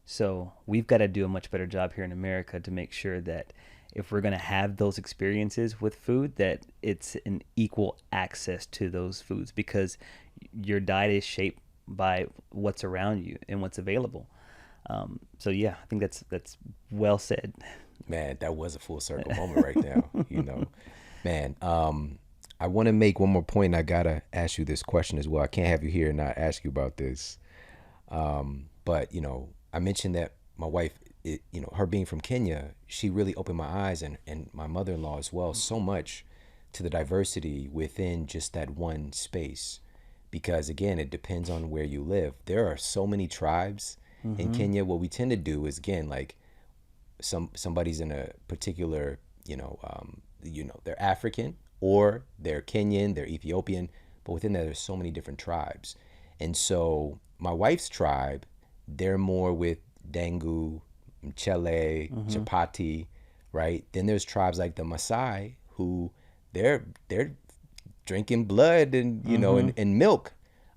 So we've got to do a much better job here in America to make sure that if we're going to have those experiences with food, that it's an equal access to those foods, because your diet is shaped by what's around you and what's available. So yeah, I think that's well said. Man, that was a full circle moment right now. You know, man, I want to make one more point. I got to ask you this question as well. I can't have you here and not ask you about this. But, you know, I mentioned that my wife, you know, her being from Kenya, she really opened my eyes, and my mother-in-law as well, so much to the diversity within just that one space. Because, again, it depends on where you live. There are so many tribes in Kenya. What we tend to do is, again, like somebody's in a particular, you know, they're African, or they're Kenyan, they're Ethiopian, but within that, there's so many different tribes. And so my wife's tribe, they're more with Dengu, Mchele, Chapati, right? Then there's tribes like the Maasai, who they're drinking blood and, you know, and milk.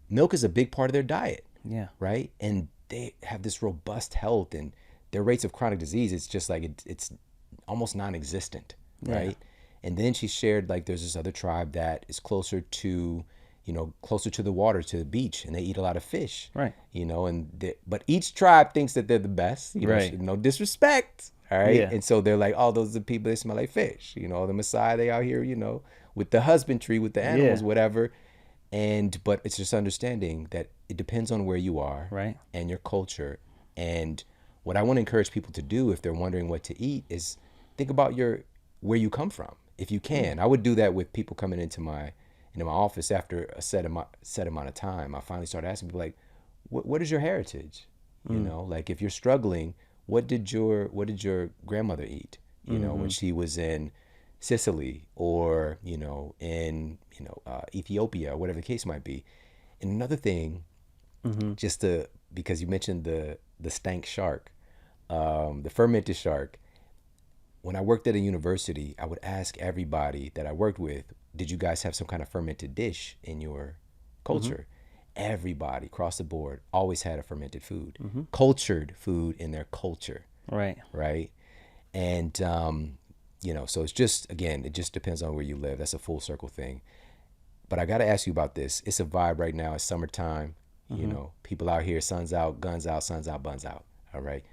Milk is a big part of their diet. Yeah. Right? And they have this robust health, and their rates of chronic disease, it's just like it's almost non-existent, right? And then she shared, like, there's this other tribe that is closer to the water, to the beach, and they eat a lot of fish, right? You know, but each tribe thinks that they're the best, you know, no disrespect, all right? Yeah. And so they're like, oh, those are the people that smell like fish, you know, the Maasai, they out here, you know, with the husbandry, with the animals, whatever. But it's just understanding that it depends on where you are, right, and your culture. And what I want to encourage people to do, if they're wondering what to eat, is think about where you come from, if you can. I would do that with people coming into my office after a set amount of time. I finally started asking people, like, what is your heritage? You know, like, if you're struggling, what did your grandmother eat? You know, when she was in Sicily, or, you know, in, you know, Ethiopia, or whatever the case might be. And another thing, because you mentioned the the stank shark, the fermented shark. When I worked at a university, I would ask everybody that I worked with, did you guys have some kind of fermented dish in your Mm-hmm. culture? Everybody across the board always had a fermented food, cultured food in their culture, Right. right? And, so it's just, again, it just depends on where you live. That's a full circle thing. But I got to ask you about this. It's a vibe right now. It's summertime. Mm-hmm. People out here, sun's out, guns out, sun's out, buns out. All right.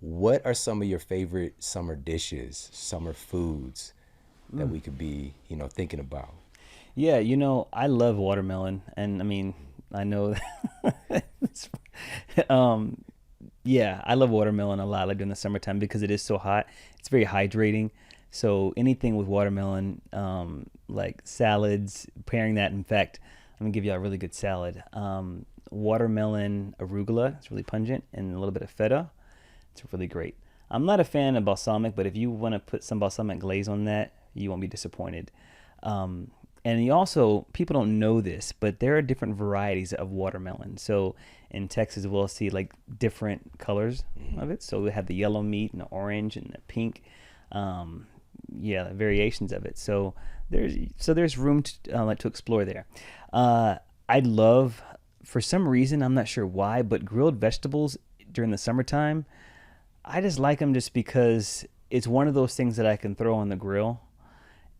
What are some of your favorite summer dishes, summer foods that we could be, thinking about? Yeah, I love watermelon, and I mean, I know it's- um yeah, I love watermelon a lot, like during the summertime because it is so hot. It's very hydrating. So anything with watermelon, like salads, pairing that. In fact, I'm gonna give you a really good salad. Watermelon arugula. It's really pungent, and a little bit of feta. It's really great. I'm not a fan of balsamic, but if you want to put some balsamic glaze on that, you won't be disappointed. Um, and you also, people don't know this, but there are different varieties of watermelon. So in Texas, we'll see like different colors of it. So we have the yellow meat and the orange and the pink. Um, yeah, variations of it. So there's room to explore there. I love, for some reason, I'm not sure why, but grilled vegetables during the summertime. I just like them just because it's one of those things that I can throw on the grill,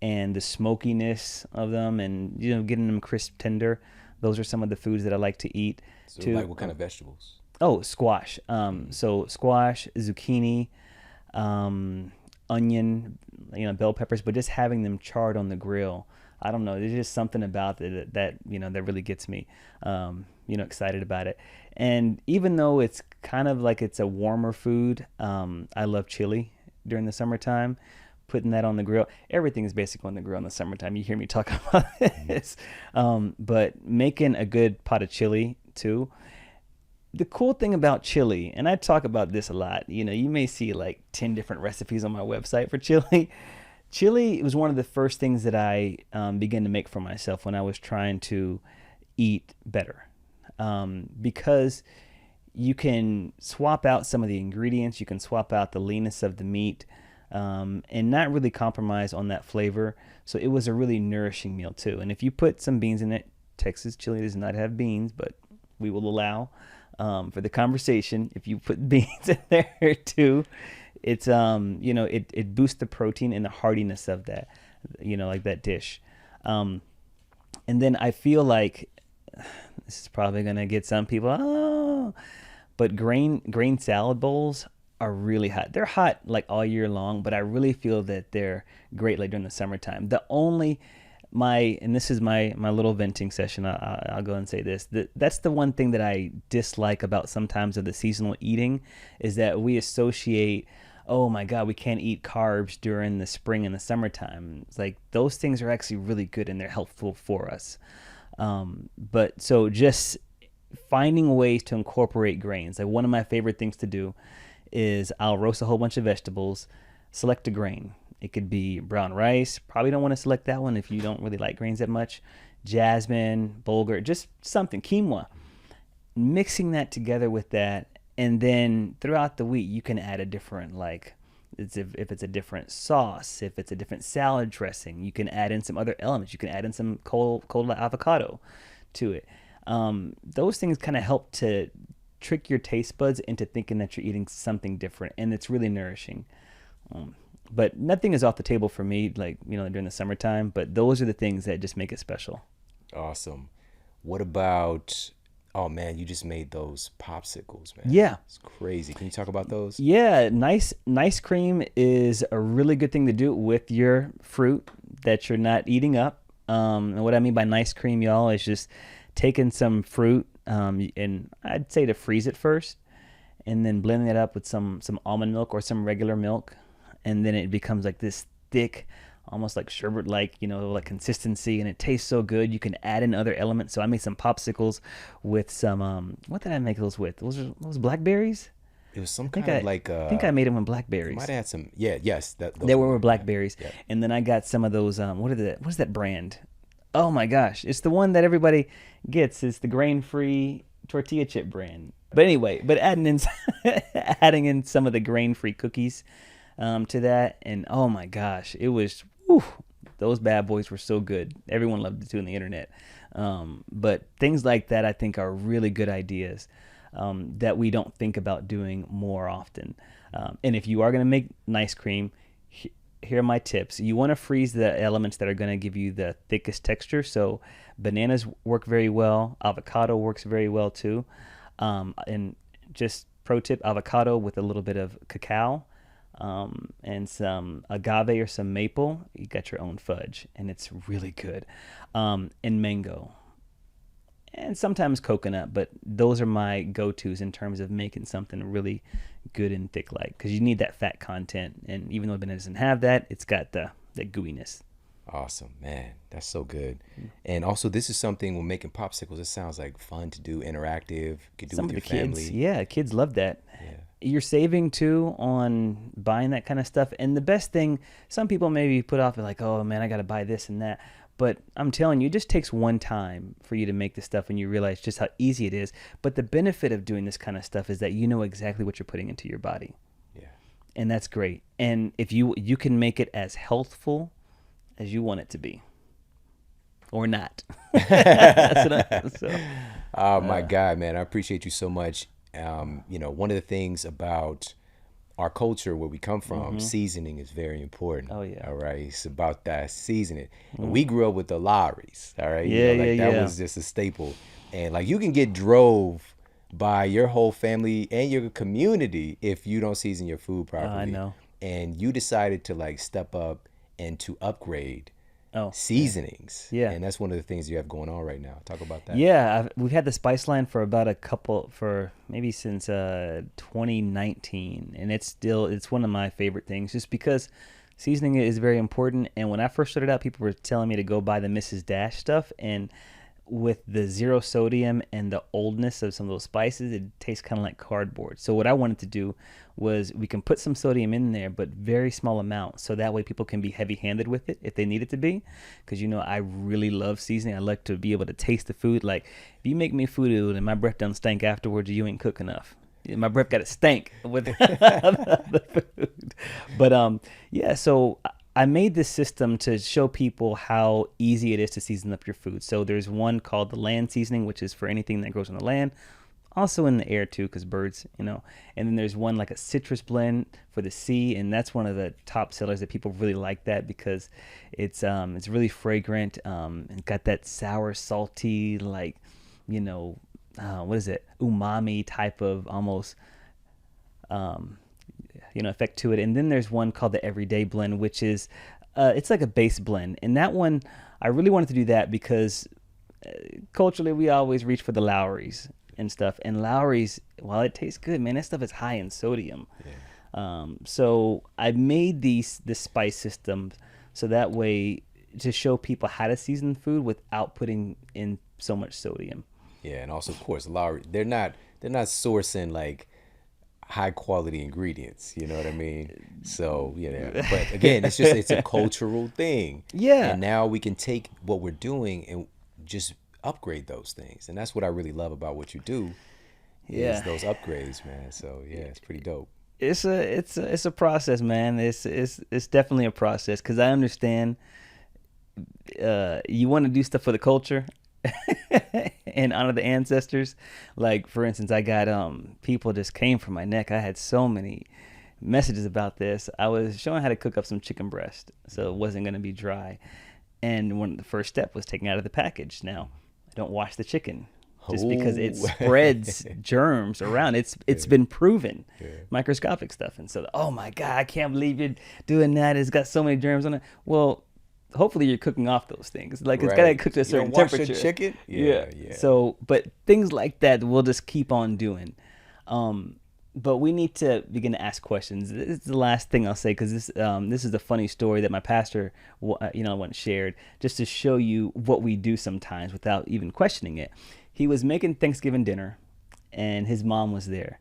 and the smokiness of them, and getting them crisp tender. Those are some of the foods that I like to eat So, like, too. what kind of vegetables? Oh, squash. So squash, zucchini, um, onion, bell peppers, but just having them charred on the grill. I don't know. There's just something about it that really gets me, excited about it. And even though it's kind of like it's a warmer food, I love chili during the summertime. Putting that on the grill. Everything is basically on the grill in the summertime. You hear me talk about this. But making a good pot of chili too. The cool thing about chili, and I talk about this a lot, you may see like 10 different recipes on my website for chili. Chili was one of the first things that I began to make for myself when I was trying to eat better. Because you can swap out some of the ingredients, you can swap out the leanness of the meat, and not really compromise on that flavor. So it was a really nourishing meal too. And if you put some beans in it, Texas chili does not have beans, but we will allow for the conversation. If you put beans in there too, it's it boosts the protein and the heartiness of that, like that dish. And then I feel like this is probably gonna get some people, but grain salad bowls are really hot. They're hot like all year long, but I really feel that they're great like during the summertime. The only my and this is my little venting session. I'll go and say this. That's the one thing that I dislike about sometimes of the seasonal eating is that we associate, oh my God, we can't eat carbs during the spring and the summertime. It's like those things are actually really good and they're helpful for us. But so just finding ways to incorporate grains. Like one of my favorite things to do is I'll roast a whole bunch of vegetables, select a grain. It could be brown rice. Probably don't want to select that one if you don't really like grains that much. Jasmine, bulgur, just something, quinoa. Mixing that together with that, and then throughout the week you can add a different if it's a different sauce, if it's a different salad dressing, you can add in some other elements. You can add in some cold avocado to it. Those things kind of help to trick your taste buds into thinking that you're eating something different, and it's really nourishing. But nothing is off the table for me, like during the summertime. But those are the things that just make it special. Awesome. What about, oh man, you just made those popsicles, man. Yeah, It's crazy. Can you talk about those? yeah. Nice cream is a really good thing to do with your fruit that you're not eating up. And what I mean by nice cream, y'all, is just taking some fruit, and I'd say to freeze it first, and then blending it up with some almond milk or some regular milk, and then it becomes like this thick, almost like sherbet like like consistency, and it tastes so good. You can add in other elements. So I made some popsicles with some what did I make those with? Those blackberries. It was some I think kind I, of like I think I made them with you blackberries. might have had some, yeah, yes, that those They were with yeah, blackberries, yeah. and then I got some of those. What's that brand? Oh my gosh, it's the one that everybody gets. It's the grain free. tortilla chip brand. But anyway, but adding in adding in some of the grain-free cookies to that, and oh my gosh, it was whew, those bad boys were so good. Everyone loved it too on the internet. But things like that, I think, are really good ideas that we don't think about doing more often. And if you are going to make nice cream, here are my tips. You want to freeze the elements that are going to give you the thickest texture. So bananas work very well. Avocado works very well too. And just pro tip, avocado with a little bit of cacao and some agave or some maple. You got your own fudge, and it's really good. And mango. And sometimes coconut, but those are my go-tos in terms of making something really good and thick, like, because you need that fat content, and even though banana doesn't have that, it's got the gooiness. Awesome, man. That's so good. And also, this is something when making popsicles, it sounds like fun to do, interactive. You could do Some with of the your family. kids, yeah, kids love that. Yeah. You're saving too on buying that kind of stuff, and the best thing, some people maybe put off like, oh man, I got to buy this and that. But I'm telling you, it just takes one time for you to make this stuff and you realize just how easy it is. But the benefit of doing this kind of stuff is that you know exactly what you're putting into your body. Yeah. And that's great. And if you can make it as healthful as you want it to be. Or not. Oh my God, man. I appreciate you so much. One of the things about our culture, where we come from, seasoning is very important. Oh, yeah. All right. It's about that seasoning. And we grew up with the Lowry's. All right. Yeah, that was just a staple. And like you can get drove by your whole family and your community if you don't season your food properly. I know. And you decided to like step up and to upgrade seasonings. Yeah. And that's one of the things you have going on right now. Talk about that. Yeah, we've had the spice line for about maybe since 2019, and it's one of my favorite things, just because seasoning is very important. And when I first started out, people were telling me to go buy the Mrs. Dash stuff, and with the zero sodium and the oldness of some of those spices, it tastes kind of like cardboard. So what I wanted to do was we can put some sodium in there, but very small amounts, so that way people can be heavy-handed with it if they need it to be. Because I really love seasoning. I like to be able to taste the food. Like if you make me food and my breath don't stink afterwards, you ain't cook enough. My breath got to stink with the food. But so I made this system to show people how easy it is to season up your food. So there's one called the land seasoning, which is for anything that grows on the land, also in the air too, because birds, And then there's one like a citrus blend for the sea, and that's one of the top sellers that people really like that because it's really fragrant and got that sour, salty, like, what is it? Umami type of almost effect to it. And then there's one called the Everyday Blend, which is it's like a base blend. And that one, I really wanted to do that because culturally we always reach for the Lowry's and stuff. And Lowry's, while it tastes good, man, that stuff is high in sodium. Yeah. So I made this spice system so that way to show people how to season food without putting in so much sodium. Yeah, and also of course Lowry, they're not sourcing like high quality ingredients, you know what I mean? So, but again, it's a cultural thing. Yeah. And now we can take what we're doing and just upgrade those things. And that's what I really love about what you do. Is those upgrades, man. So, yeah, it's pretty dope. It's a process, man. It's definitely a process cuz I understand you want to do stuff for the culture. And honor the ancestors. Like for instance, I got people just came from my neck. I had so many messages about this. I was showing how to cook up some chicken breast so it wasn't going to be dry, and the first step was taking out of the package. Now I don't wash the chicken just because it spreads germs around. It's been proven, microscopic stuff. And so, oh my God, I can't believe you're doing that. It's got so many germs on it. Well, hopefully you're cooking off those things. Like it's got to cook to a certain temperature. Wash your chicken? Yeah. So, but things like that we'll just keep on doing. But we need to begin to ask questions. This is the last thing I'll say because this is a funny story that my pastor once shared just to show you what we do sometimes without even questioning it. He was making Thanksgiving dinner and his mom was there.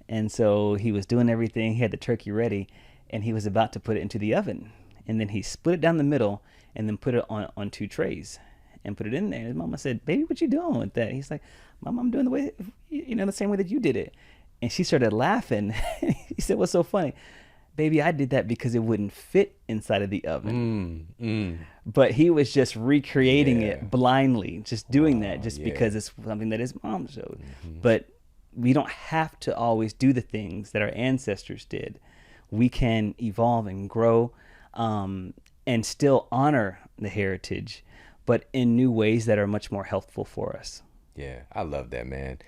And so he was doing everything. He had the turkey ready and he was about to put it into the oven. And then he split it down the middle and then put it on 2 trays. and put it in there. And his mama said, "Baby, what you doing with that?" He's like, "Mama, I'm doing the way, the same way that you did it." And she started laughing. He said, "What's so funny?" "Baby, I did that because it wouldn't fit inside of the oven." But he was just recreating it blindly, just doing that just because it's something that his mom showed. But we don't have to always do the things that our ancestors did. We can evolve and grow, and still honor the heritage, but in new ways that are much more healthful for us. Yeah, I love that, man.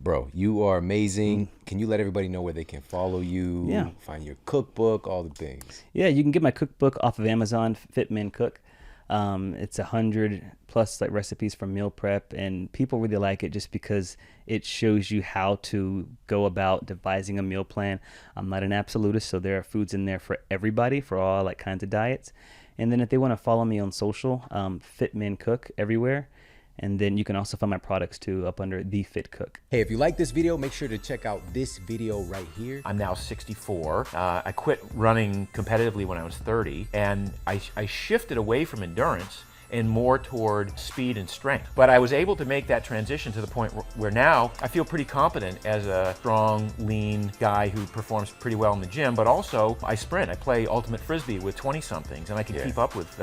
Bro, you are amazing. Can you let everybody know where they can follow you, find your cookbook, all the things? Yeah, you can get my cookbook off of Amazon, Fit Men Cook. It's 100 plus like recipes from meal prep, and people really like it just because it shows you how to go about devising a meal plan. I'm not an absolutist, so there are foods in there for everybody, for all like kinds of diets. And then if they want to follow me on social, Fit Men Cook everywhere. And then you can also find my products too up under The Fit Cook. Hey, if you like this video, make sure to check out this video right here. I'm now 64. I quit running competitively when I was 30, and I shifted away from endurance and more toward speed and strength. But I was able to make that transition to the point where now I feel pretty competent as a strong, lean guy who performs pretty well in the gym, but also I sprint. I play ultimate frisbee with 20-somethings, and I can keep up with them.